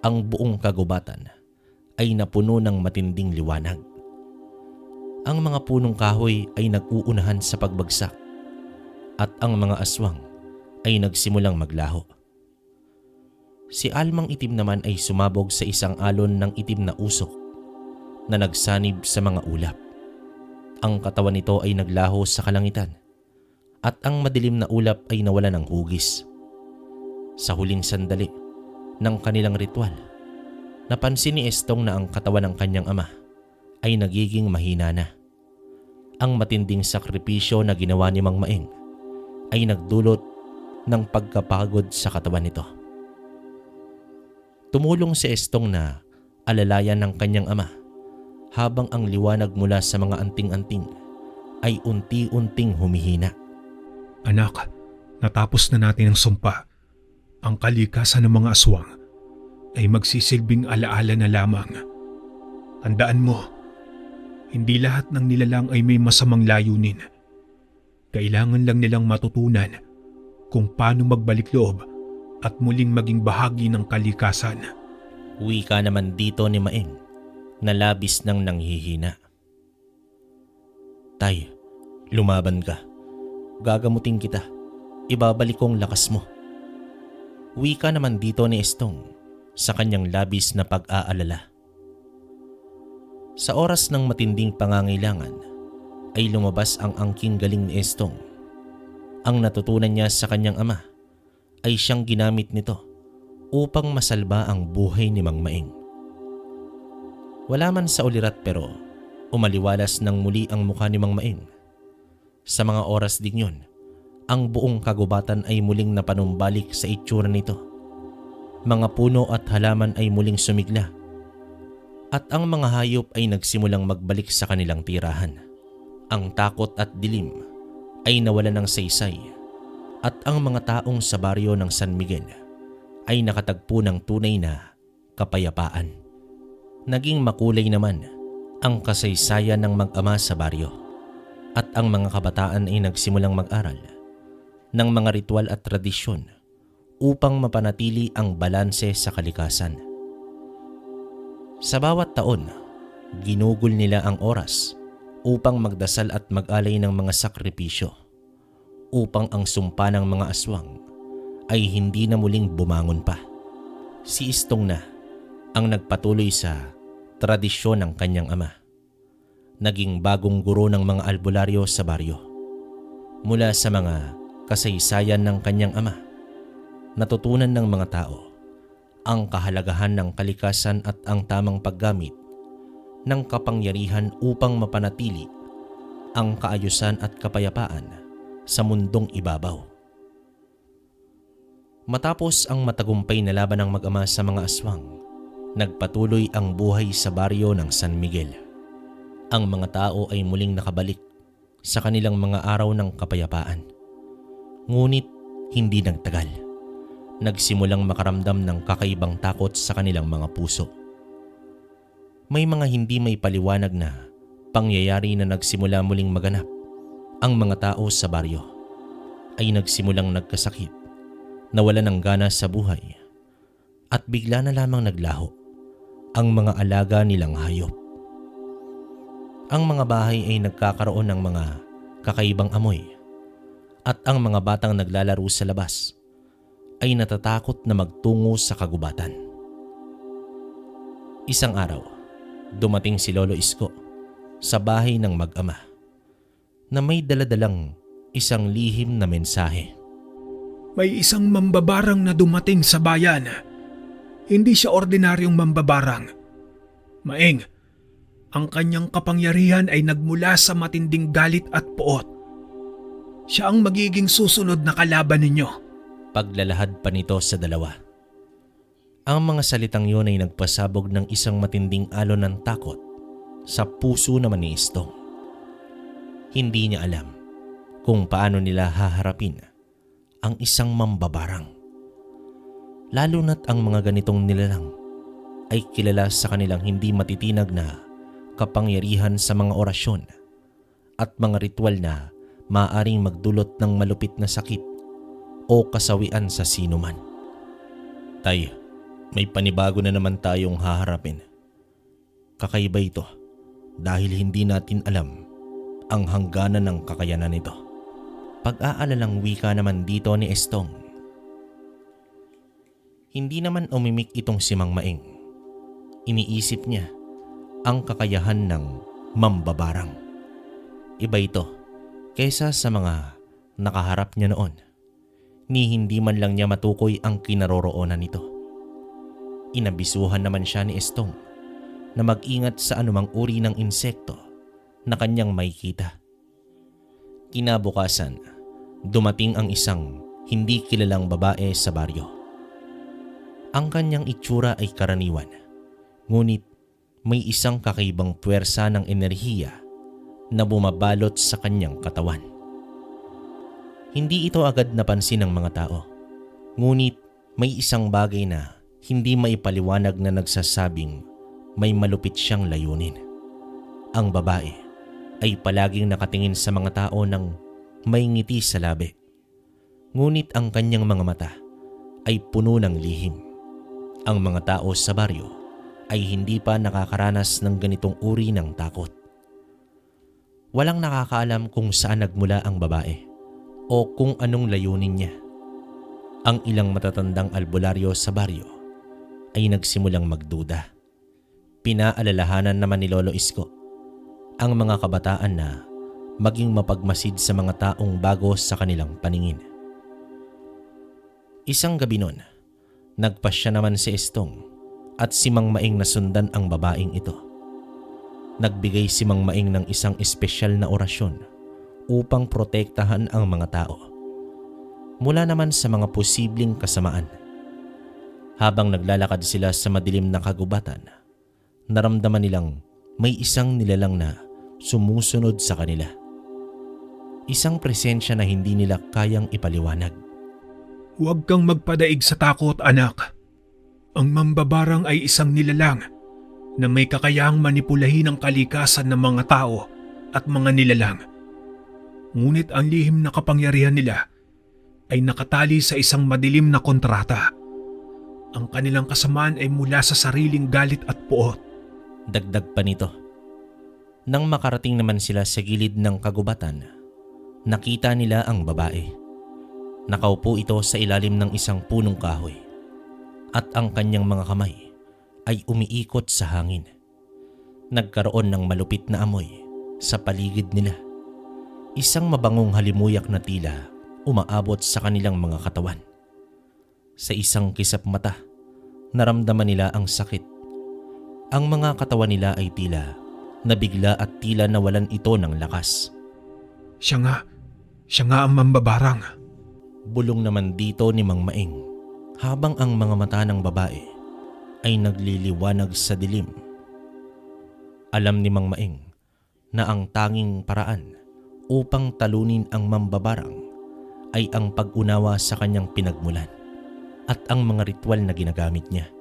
A: ang buong kagubatan ay napuno ng matinding liwanag. Ang mga punong kahoy ay nag-uunahan sa pagbagsak at ang mga aswang ay nagsimulang maglaho. Si almang itim naman ay sumabog sa isang alon ng itim na usok na nagsanib sa mga ulap. Ang katawan nito ay naglaho sa kalangitan at ang madilim na ulap ay nawala ng hugis. Sa huling sandali ng kanilang ritual, napansin ni Estong na ang katawan ng kanyang ama ay nagiging mahina na. Ang matinding sakripisyo na ginawa ni Mang Maeng ay nagdulot ng pagkapagod sa katawan nito. Tumulong si Estong na alalayan ng kanyang ama habang ang liwanag mula sa mga anting-anting ay unti-unting humihina.
B: Anak, natapos na natin ang sumpa. Ang kalikasan ng mga aswang ay magsisilbing alaala na lamang. Tandaan mo, hindi lahat ng nilalang ay may masamang layunin. Kailangan lang nilang matutunan kung paano magbalik loob at muling maging bahagi ng kalikasan.
A: Wika naman dito ni Maeng na labis nang nanghihina. Tay, lumaban ka. Gagamutin kita. Ibabalik kong lakas mo. Wika naman dito ni Estong sa kanyang labis na pag-aalala. Sa oras ng matinding pangangailangan ay lumabas ang angking galing ni Estong. Ang natutunan niya sa kanyang ama ay siyang ginamit nito upang masalba ang buhay ni Mang Maeng. Wala man sa ulirat pero umaliwalas ng muli ang mukha ni Mang Maeng. Sa mga oras ding yun, ang buong kagubatan ay muling napanumbalik sa itsura nito. Mga puno at halaman ay muling sumigla at ang mga hayop ay nagsimulang magbalik sa kanilang tirahan. Ang takot at dilim ay nawalan ng saysay at ang mga taong sa baryo ng San Miguel ay nakatagpo ng tunay na kapayapaan. Naging makulay naman ang kasaysayan ng mag-ama sa baryo at ang mga kabataan ay nagsimulang mag-aral ng mga ritual at tradisyon upang mapanatili ang balanse sa kalikasan. Sa bawat taon, ginugol nila ang oras upang magdasal at mag-alay ng mga sakripisyo upang ang sumpa ng mga aswang ay hindi na muling bumangon pa. Si Istong na ang nagpatuloy sa tradisyon ng kanyang ama. Naging bagong guro ng mga albularyo sa baryo. Mula sa mga kasaysayan ng kanyang ama, natutunan ng mga tao ang kahalagahan ng kalikasan at ang tamang paggamit ng kapangyarihan upang mapanatili ang kaayusan at kapayapaan sa mundong ibabaw. Matapos ang matagumpay na laban ng mag-ama sa mga aswang, nagpatuloy ang buhay sa baryo ng San Miguel. Ang mga tao ay muling nakabalik sa kanilang mga araw ng kapayapaan. Ngunit hindi nagtagal. Nagsimulang makaramdam ng kakaibang takot sa kanilang mga puso. May mga hindi may paliwanag na pangyayari na nagsimula muling maganap. Ang mga tao sa baryo ay nagsimulang nagkasakit, nawalan ng gana sa buhay, at bigla na lamang naglaho ang mga alaga nilang hayop. Ang mga bahay ay nagkakaroon ng mga kakaibang amoy at ang mga batang naglalaro sa labas ay natatakot na magtungo sa kagubatan. Isang araw, dumating si Lolo Isko sa bahay ng mag-ama na may daladalang isang lihim na mensahe.
B: May isang mambabarang na dumating sa bayan. Hindi siya ordinaryong mambabarang. Maeng, ang kanyang kapangyarihan ay nagmula sa matinding galit at puot. Siya ang magiging susunod na kalaban ninyo.
A: Paglalahad pa nito sa dalawa. Ang mga salitang yun ay nagpasabog ng isang matinding alon ng takot sa puso naman ni Istong. Hindi niya alam kung paano nila haharapin ang isang mambabarang. Lalo na't ang mga ganitong nilalang ay kilala sa kanilang hindi matitinag na kapangyarihan sa mga orasyon at mga ritual na maaaring magdulot ng malupit na sakit o kasawian sa sinuman. Tay, may panibago na naman tayong haharapin. Kakaiba ito dahil hindi natin alam ang hangganan ng kakayanan nito. Pag-aalalang wika naman dito ni Estong. Hindi naman umimik itong si Mang Maeng. Iniisip niya ang kakayahan ng mambabarang. Iba ito kaysa sa mga nakaharap niya noon. Ni hindi man lang niya matukoy ang kinaroroonan nito. Inabisuhan naman siya ni Estong na mag-ingat sa anumang uri ng insekto na kanyang makikita. Kinabukasan, dumating ang isang hindi kilalang babae sa baryo. Ang kanyang itsura ay karaniwan, ngunit may isang kakaibang puwersa ng enerhiya na bumabalot sa kanyang katawan. Hindi ito agad napansin ng mga tao, ngunit may isang bagay na hindi maipaliwanag na nagsasabing may malupit siyang layunin. Ang babae ay palaging nakatingin sa mga tao ng may ngiti sa labi, ngunit ang kanyang mga mata ay puno ng lihim. Ang mga tao sa baryo ay hindi pa nakakaranas ng ganitong uri ng takot. Walang nakakaalam kung saan nagmula ang babae o kung anong layunin niya. Ang ilang matatandang albularyo sa baryo ay nagsimulang magduda. Pinaalalahanan naman ni Lolo Isko ang mga kabataan na maging mapagmasid sa mga taong bago sa kanilang paningin. Isang gabi nun, Nagpasya naman si Estong at si Mang Maing na sundan ang babaeng ito. Nagbigay si Mang Maing ng isang espesyal na orasyon upang protektahan ang mga tao mula naman sa mga posibleng kasamaan. Habang naglalakad sila sa madilim na kagubatan, naramdaman nilang may isang nilalang na sumusunod sa kanila. Isang presensya na hindi nila kayang ipaliwanag.
B: Huwag kang magpadaig sa takot, anak. Ang mambabarang ay isang nilalang na may kakayahang manipulahin ang kalikasan ng mga tao at mga nilalang. Ngunit ang lihim na kapangyarihan nila ay nakatali sa isang madilim na kontrata. Ang kanilang kasamaan ay mula sa sariling galit at puot.
A: Dagdag pa nito, nang makarating naman sila sa gilid ng kagubatan, nakita nila ang babae. Nakaupo ito sa ilalim ng isang punong kahoy at ang kanyang mga kamay ay umiikot sa hangin. Nagkaroon ng malupit na amoy sa paligid nila. Isang mabangong halimuyak na tila umaabot sa kanilang mga katawan. Sa isang kisap mata, naramdaman nila ang sakit. Ang mga katawan nila ay tila nabigla at tila nawalan ito ng lakas.
B: Siya nga ang mambabarang.
A: Bulong naman dito ni Mang Maing habang ang mga mata ng babae ay nagliliwanag sa dilim. Alam ni Mang Maing na ang tanging paraan upang talunin ang mambabarang ay ang pag-unawa sa kanyang pinagmulan at ang mga ritual na ginagamit niya.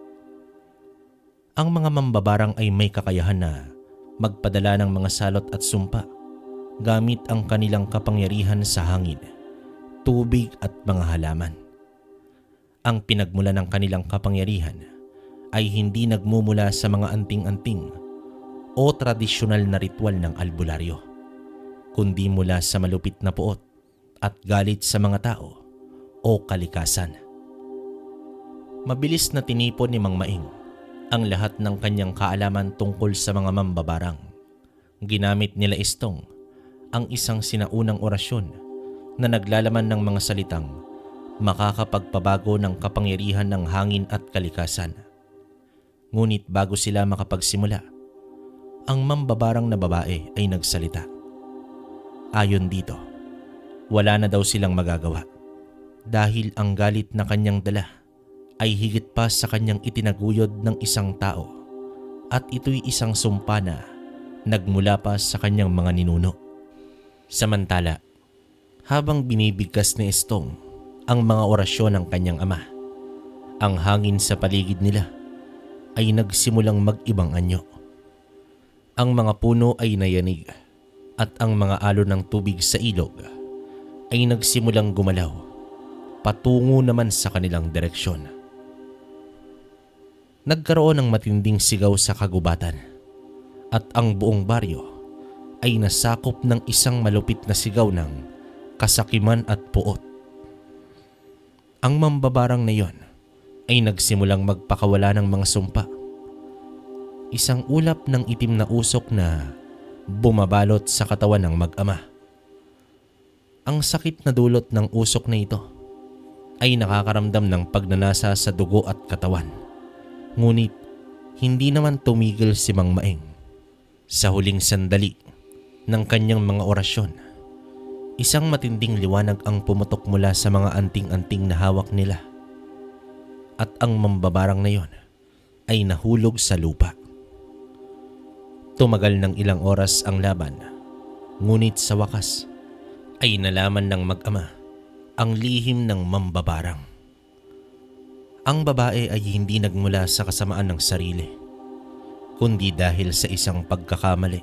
A: Ang mga mambabarang ay may kakayahan na magpadala ng mga salot at sumpa gamit ang kanilang kapangyarihan sa hangin, tubig at mga halaman. Ang pinagmulan ng kanilang kapangyarihan ay hindi nagmumula sa mga anting-anting o tradisyonal na ritual ng albularyo, kundi mula sa malupit na puot at galit sa mga tao o kalikasan. Mabilis na tinipon ni Mang Maing ang lahat ng kanyang kaalaman tungkol sa mga mambabarang. Ginamit nila Estong ang isang sinaunang orasyon na naglalaman ng mga salitang makakapagpabago ng kapangyarihan ng hangin at kalikasan. Ngunit bago sila makapagsimula, ang mambabarang na babae ay nagsalita. Ayon dito, wala na daw silang magagawa dahil ang galit na kanyang dala ay higit pa sa kanyang itinaguyod ng isang tao at ito'y isang sumpa na nagmula pa sa kanyang mga ninuno. Samantala, habang binibigkas ni Estong ang mga orasyon ng kanyang ama, ang hangin sa paligid nila ay nagsimulang mag-ibang anyo. Ang mga puno ay nayanig at ang mga alon ng tubig sa ilog ay nagsimulang gumalaw patungo naman sa kanilang direksyon. Nagkaroon ng matinding sigaw sa kagubatan at ang buong baryo ay nasakop ng isang malupit na sigaw ng kasakiman at puot. Ang mambabarang na yon ay nagsimulang magpakawala ng mga sumpa. Isang ulap ng itim na usok na bumabalot sa katawan ng mag-ama. Ang sakit na dulot ng usok na ito ay nakakaramdam ng pagnanasa sa dugo at katawan. Ngunit hindi naman tumigil si Mang Maing. Sa huling sandali ng kanyang mga orasyon, isang matinding liwanag ang pumutok mula sa mga anting-anting na hawak nila at ang mambabarang na yon ay nahulog sa lupa. Tumagal ng ilang oras ang laban, ngunit sa wakas ay nalaman ng mag-ama ang lihim ng mambabarang. Ang babae ay hindi nagmula sa kasamaan ng sarili, kundi dahil sa isang pagkakamali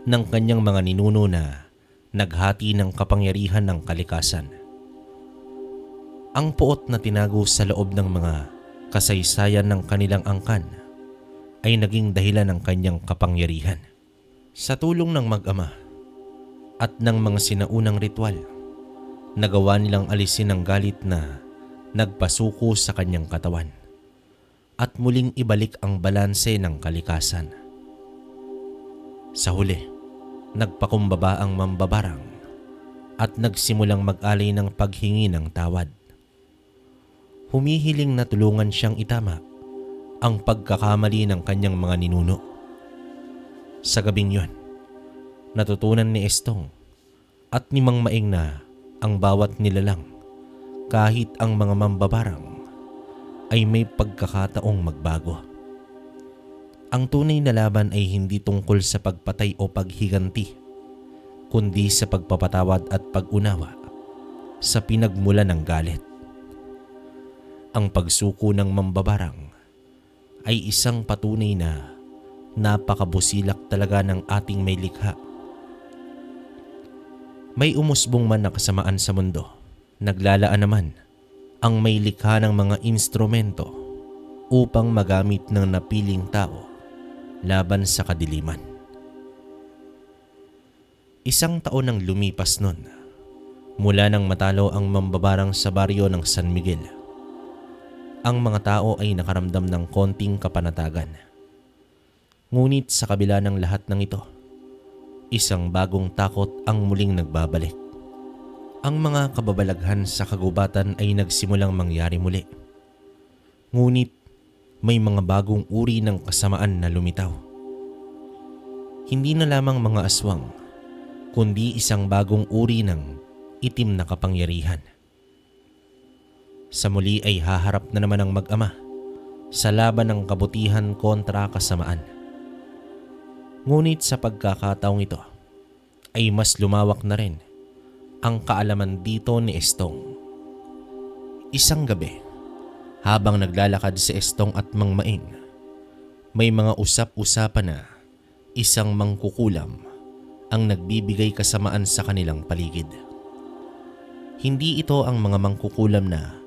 A: ng kanyang mga ninuno na naghati ng kapangyarihan ng kalikasan. Ang puot na tinago sa loob ng mga kasaysayan ng kanilang angkan ay naging dahilan ng kanyang kapangyarihan. Sa tulong ng mag-ama at ng mga sinaunang ritual, nagawa nilang alisin ang galit na nagpasuko sa kanyang katawan at muling ibalik ang balanse ng kalikasan. Sa huli, nagpakumbaba ang mambabarang at nagsimulang mag-alay ng paghingi ng tawad. Humihiling na tulungan siyang itama ang pagkakamali ng kanyang mga ninuno. Sa gabing yon, natutunan ni Estong at ni Mang Maing na ang bawat nilalang, kahit ang mga mambabarang, ay may pagkakataong magbago. Ang tunay na laban ay hindi tungkol sa pagpatay o paghiganti, kundi sa pagpapatawad at pag-unawa sa pinagmula ng galit. Ang pagsuko ng mambabarang ay isang patunay na napakabusilak talaga ng ating may likha. May umusbong man na kasamaan sa mundo, naglalaan naman ang may likha ng mga instrumento upang magamit ng napiling tao laban sa kadiliman. Isang taon ang lumipas nun mula nang matalo ang mambabarang sa baryo ng San Miguel. Ang mga tao ay nakaramdam ng konting kapanatagan. Ngunit sa kabila ng lahat ng ito, isang bagong takot ang muling nagbabalik. Ang mga kababalaghan sa kagubatan ay nagsimulang mangyari muli. Ngunit may mga bagong uri ng kasamaan na lumitaw. Hindi na lamang mga aswang, kundi isang bagong uri ng itim na kapangyarihan. Sa muli ay haharap na naman ang mag-ama sa laban ng kabutihan kontra kasamaan. Ngunit sa pagkakataong ito ay mas lumawak na rin ang kaalaman dito ni Estong. Isang gabi, habang naglalakad si Estong at Mang Maing, may mga usap-usapan na isang mangkukulam ang nagbibigay kasamaan sa kanilang paligid. Hindi ito ang mga mangkukulam na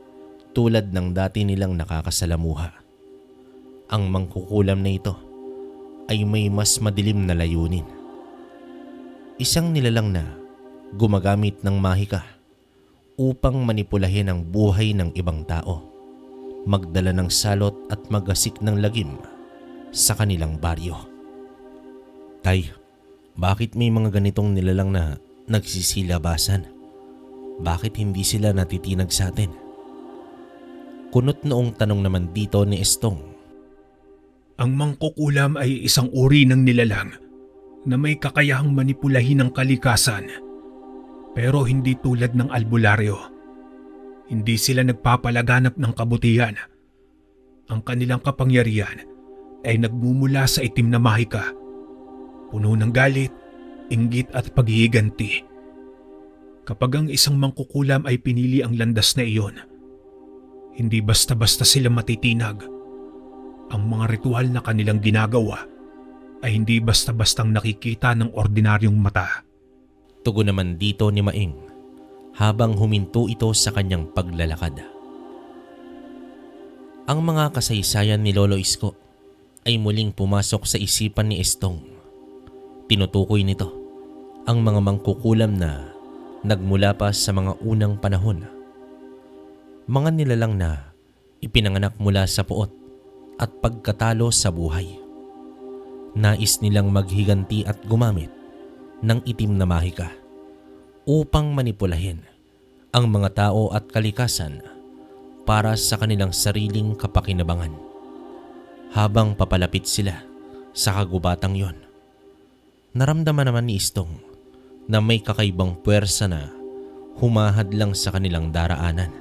A: tulad ng dati nilang nakakasalamuha. Ang mangkukulam na ito ay may mas madilim na layunin. Isang nilalang na gumagamit ng mahika upang manipulahin ang buhay ng ibang tao, magdala ng salot at magasik ng lagim sa kanilang baryo. Tay, bakit may mga ganitong nilalang na nagsisilabasan? Bakit hindi sila natitinag sa atin? Kunot noong tanong naman dito ni Estong.
B: Ang mangkukulam ay isang uri ng nilalang na may kakayahang manipulahin ang kalikasan. Pero hindi tulad ng albularyo. Hindi sila nagpapalaganap ng kabutihan. Ang kanilang kapangyarihan ay nagmumula sa itim na mahika, puno ng galit, inggit at paghihiganti. Kapag ang isang mangkukulam ay pinili ang landas na iyon, hindi basta-basta sila matitinag. Ang mga ritual na kanilang ginagawa ay hindi basta-bastang nakikita ng ordinaryong mata.
A: Tugon naman dito ni Maing habang huminto ito sa kanyang paglalakad. Ang mga kasaysayan ni Lolo Isko ay muling pumasok sa isipan ni Estong. Tinutukoy nito ang mga mangkukulam na nagmula pa sa mga unang panahon. Mga nilalang na ipinanganak mula sa puot at pagkatalo sa buhay. Nais nilang maghiganti at gumamit ng itim na mahika upang manipulahin ang mga tao at kalikasan para sa kanilang sariling kapakinabangan. Habang papalapit sila sa kagubatang yon, naramdaman naman ni Istong na may kakaibang puwersa na humahadlang sa kanilang daraanan.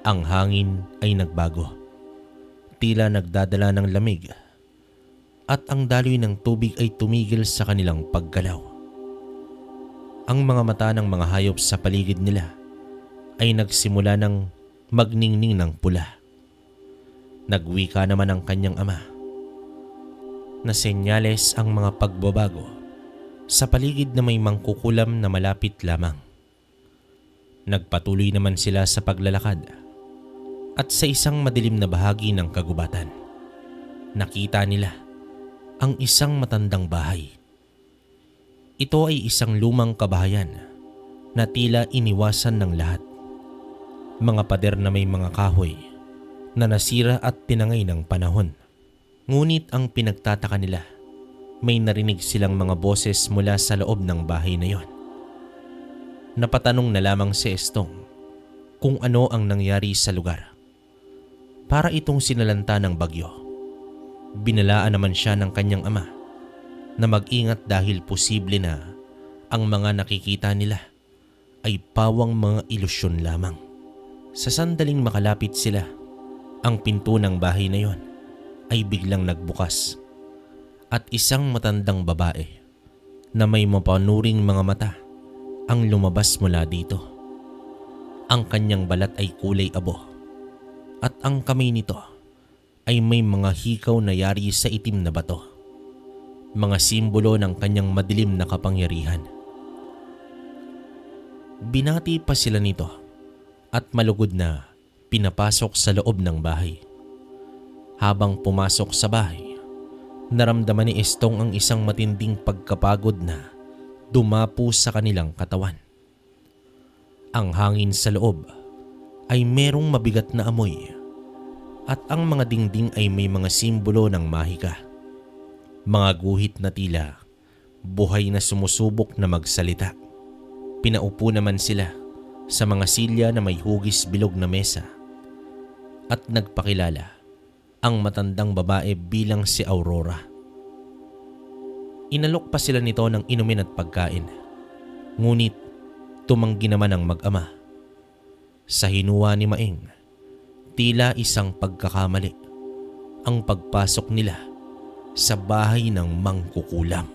A: Ang hangin ay nagbago. Tila nagdadala ng lamig at ang daloy ng tubig ay tumigil sa kanilang paggalaw. Ang mga mata ng mga hayop sa paligid nila ay nagsimula ng magningning ng pula. Nagwika naman ang kanyang ama na senyales ang mga pagbabago sa paligid na may mangkukulam na malapit lamang. Nagpatuloy naman sila sa paglalakad at sa isang madilim na bahagi ng kagubatan, nakita nila ang isang matandang bahay. Ito ay isang lumang kabahayan na tila iniwasan ng lahat. Mga pader na may mga kahoy na nasira at tinangay ng panahon. Ngunit ang pinagtataka nila, may narinig silang mga boses mula sa loob ng bahay na yon. Napatanong na lamang si Estong kung ano ang nangyari sa lugar. para itong sinalanta ng bagyo. Binalaan naman siya ng kanyang ama na mag-ingat dahil posible na ang mga nakikita nila ay pawang mga ilusyon lamang. Sa sandaling makalapit sila, ang pinto ng bahay na yon ay biglang nagbukas at isang matandang babae na may mapanuring mga mata ang lumabas mula dito. Ang kanyang balat ay kulay abo at ang kamay nito ay may mga hikaw na yari sa itim na bato, mga simbolo ng kanyang madilim na kapangyarihan. Binati pa sila nito at malugod na pinapasok sa loob ng bahay. Habang pumasok sa bahay, naramdaman ni Estong ang isang matinding pagkapagod na dumapo sa kanilang katawan. Ang hangin sa loob ay merong mabigat na amoy at ang mga dingding ay may mga simbolo ng mahika. Mga guhit na tila buhay na sumusubok na magsalita. Pinaupo naman sila sa mga silya na may hugis bilog na mesa at nagpakilala ang matandang babae bilang si Aurora. Inalok pa sila nito ng inumin at pagkain, ngunit tumanggi naman ang mag-ama. Sa hinuwa ni Maeng, tila isang pagkakamali ang pagpasok nila sa bahay ng mangkukulam.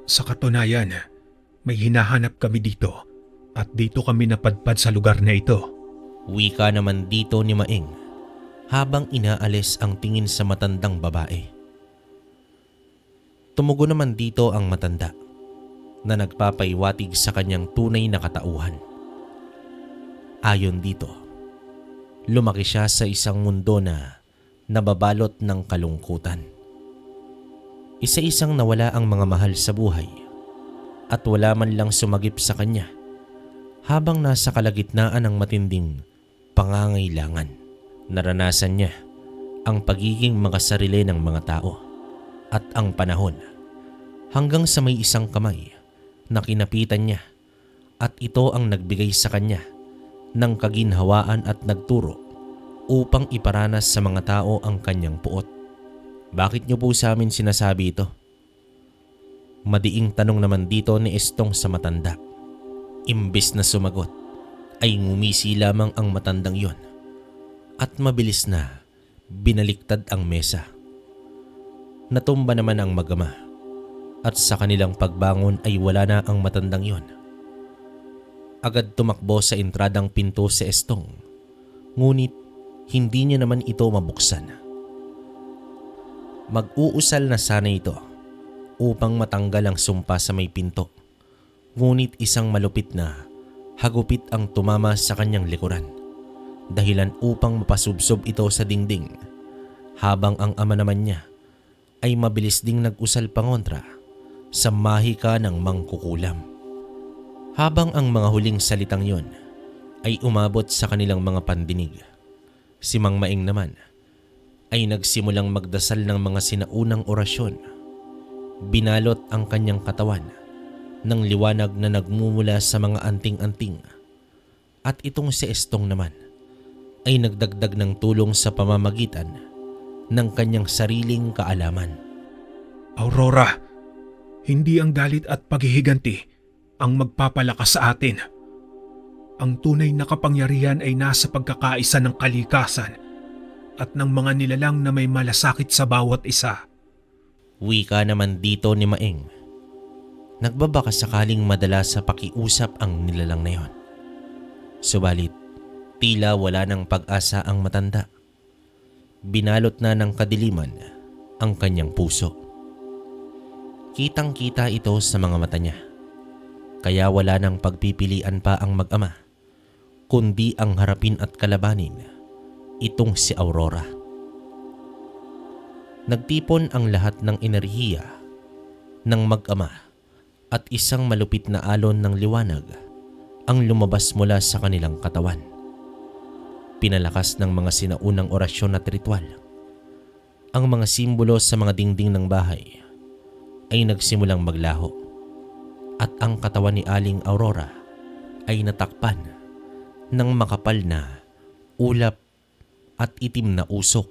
B: Sa katunayan, may hinahanap kami dito at dito kami napadpad sa lugar na ito.
A: Wika naman dito ni Maeng habang inaalis ang tingin sa matandang babae. Tumugon naman dito ang matanda na nagpapaiwatig sa kanyang tunay na katauhan. Ayon dito, lumaki siya sa isang mundo na nababalot ng kalungkutan. Isa-isang nawala ang mga mahal sa buhay at wala man lang sumagip sa kanya habang nasa kalagitnaan ng matinding pangangailangan. Naranasan niya ang pagiging makasarili ng mga tao at ang panahon hanggang sa may isang kamay na kinapitan niya at ito ang nagbigay sa kanya ng kaginhawaan at nagturo upang iparanas sa mga tao ang kanyang puot. Bakit niyo po sa amin sinasabi ito? Madiing tanong naman dito ni Estong sa matanda. Imbes na sumagot, ay ngumisi lamang ang matandang yon at mabilis na binaliktad ang mesa. Natumba naman ang mag-ama at sa kanilang pagbangon ay wala na ang matandang yon. Agad tumakbo sa entradang pinto si Estong, ngunit hindi niya naman ito mabuksan. Mag-uusal na sana ito upang matanggal ang sumpa sa may pinto, ngunit isang malupit na hagupit ang tumama sa kanyang likuran, dahilan upang mapasubsob ito sa dingding, habang ang ama naman niya ay mabilis ding nag-usal pangontra sa mahika ng mangkukulam. Habang ang mga huling salitang yon ay umabot sa kanilang mga pandinig, si Mang Maeng naman ay nagsimulang magdasal ng mga sinaunang orasyon. Binalot ang kanyang katawan ng liwanag na nagmumula sa mga anting-anting at itong si Estong naman ay nagdagdag ng tulong sa pamamagitan ng kanyang sariling kaalaman.
B: Aurora, hindi ang galit at paghihiganti ang magpapalakas sa atin. Ang tunay na kapangyarihan ay nasa pagkakaisa ng kalikasan at ng mga nilalang na may malasakit sa bawat isa.
A: Wika naman dito ni Maeng. Nagbabaka sakaling madala sa pakiusap ang nilalang na yon. Subalit, tila wala ng pag-asa ang matanda. Binalot na ng kadiliman ang kanyang puso. Kitang-kita ito sa mga mata niya. Kaya wala ng pagpipilian pa ang mag-ama, kundi ang harapin at kalabanin itong si Aurora. Nagtipon ang lahat ng enerhiya ng mag-ama at isang malupit na alon ng liwanag ang lumabas mula sa kanilang katawan. Pinalakas ng mga sinaunang orasyon at ritual. Ang mga simbolo sa mga dingding ng bahay ay nagsimulang maglaho at ang katawan ni Aling Aurora ay natakpan ng makapal na ulap at itim na usok.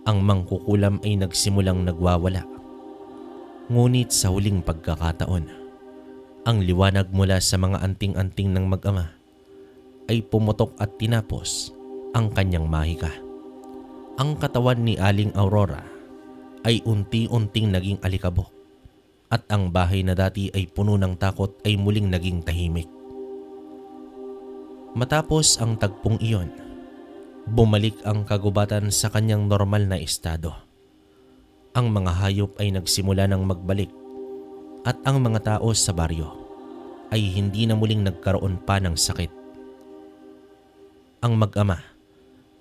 A: Ang mangkukulam ay nagsimulang nagwawala. Ngunit sa huling pagkakataon, ang liwanag mula sa mga anting-anting ng mag-ama ay pumutok at tinapos ang kanyang mahika. Ang katawan ni Aling Aurora ay unti-unting naging alikabok at ang bahay na dati ay puno ng takot ay muling naging tahimik. Matapos ang tagpong iyon, bumalik ang kagubatan sa kanyang normal na estado. Ang mga hayop ay nagsimula ng magbalik at ang mga tao sa baryo ay hindi na muling nagkaroon pa ng sakit. Ang mag-ama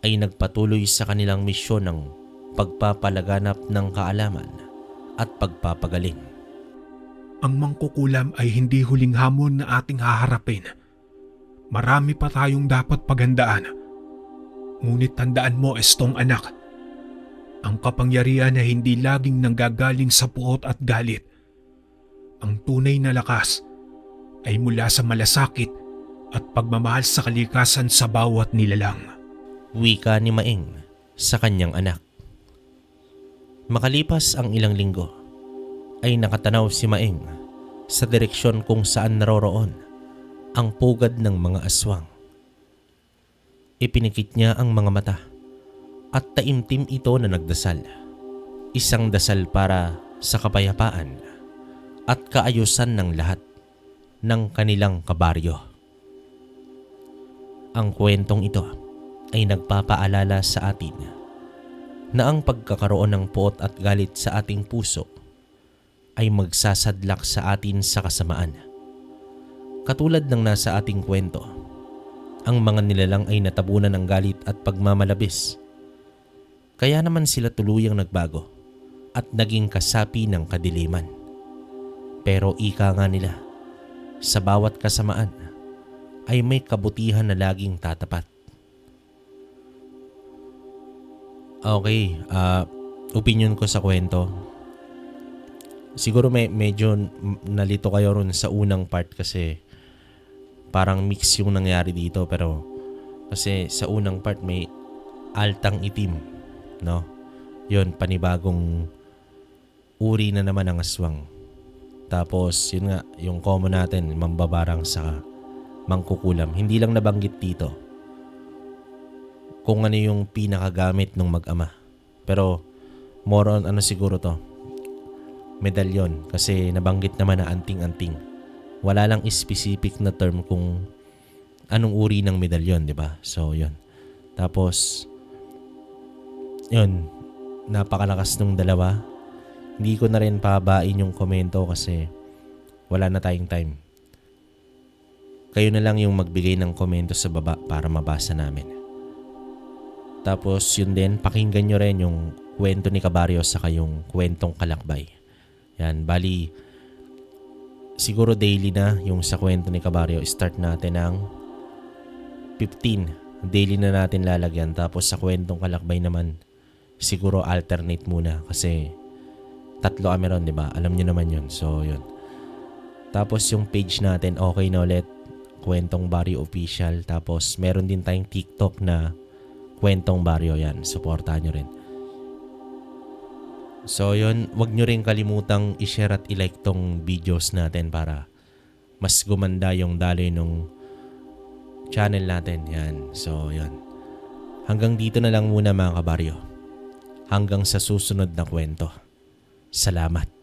A: ay nagpatuloy sa kanilang misyon ng pagpapalaganap ng kaalaman at pagpapagaling.
B: Ang mangkukulam ay hindi huling hamon na ating haharapin. Marami pa tayong dapat paghandaan. Ngunit tandaan mo, Estong anak, ang kapangyarihan ay hindi laging nanggagaling sa puot at galit. Ang tunay na lakas ay mula sa malasakit at pagmamahal sa kalikasan sa bawat nilalang.
A: Wika ni Maeng sa kanyang anak. Makalipas ang ilang linggo, ay nakatanaw si Maeng sa direksyon kung saan naroroon ang pugad ng mga aswang. Ipinikit niya ang mga mata at taimtim ito na nagdasal. Isang dasal para sa kapayapaan at kaayusan ng lahat ng kanilang kabaryo. Ang kwentong ito ay nagpapaalala sa atin na ang pagkakaroon ng puot at galit sa ating puso ay magsasadlak sa atin sa kasamaan. Katulad ng nasa ating kwento, ang mga nilalang ay natabunan ng galit at pagmamalabis. Kaya naman sila tuluyang nagbago at naging kasapi ng kadiliman. Pero ika nga nila, sa bawat kasamaan ay may kabutihan na laging tatapat. Okay, opinion ko sa kwento. Siguro medyo nalito kayo ron sa unang part kasi parang mix yung nangyari dito, pero kasi sa unang part may altang itim, no? Yun, panibagong uri na naman ng aswang. Tapos yun nga, yung common natin, mambabarang sa mangkukulam. Hindi lang nabanggit dito kung ano yung pinakagamit ng mag-ama. Pero more on ano siguro to, medalyon, kasi nabanggit naman na anting-anting. Wala lang specific na term kung anong uri ng medalyon, di ba? So, yun. Tapos, yun, napakalakas nung dalawa. Hindi ko na rin pababain yung komento kasi wala na tayong time. Kayo na lang yung magbigay ng komento sa baba para mabasa namin. Tapos, yun din, pakinggan nyo rin yung kwento ni Kabaryo saka yung kwentong kalakbay. Yan, bali, siguro daily na yung sa kwento ni Kabaryo. Start natin ng 15. Daily na natin lalagyan. Tapos sa kwentong kalakbay naman, siguro alternate muna. Kasi 3 kami ron, di ba? Alam nyo naman yun. So, yun. Tapos yung page natin, okay na ulit. Kwentong Baryo Official. Tapos meron din tayong TikTok na Kwentong Baryo. Yan, supportahan nyo rin. So yun, wag nyo rin kalimutang i-share at i-like tong videos natin para mas gumanda yung daloy nung channel natin. Yan, so yun. Hanggang dito na lang muna mga kabaryo. Hanggang sa susunod na kwento. Salamat.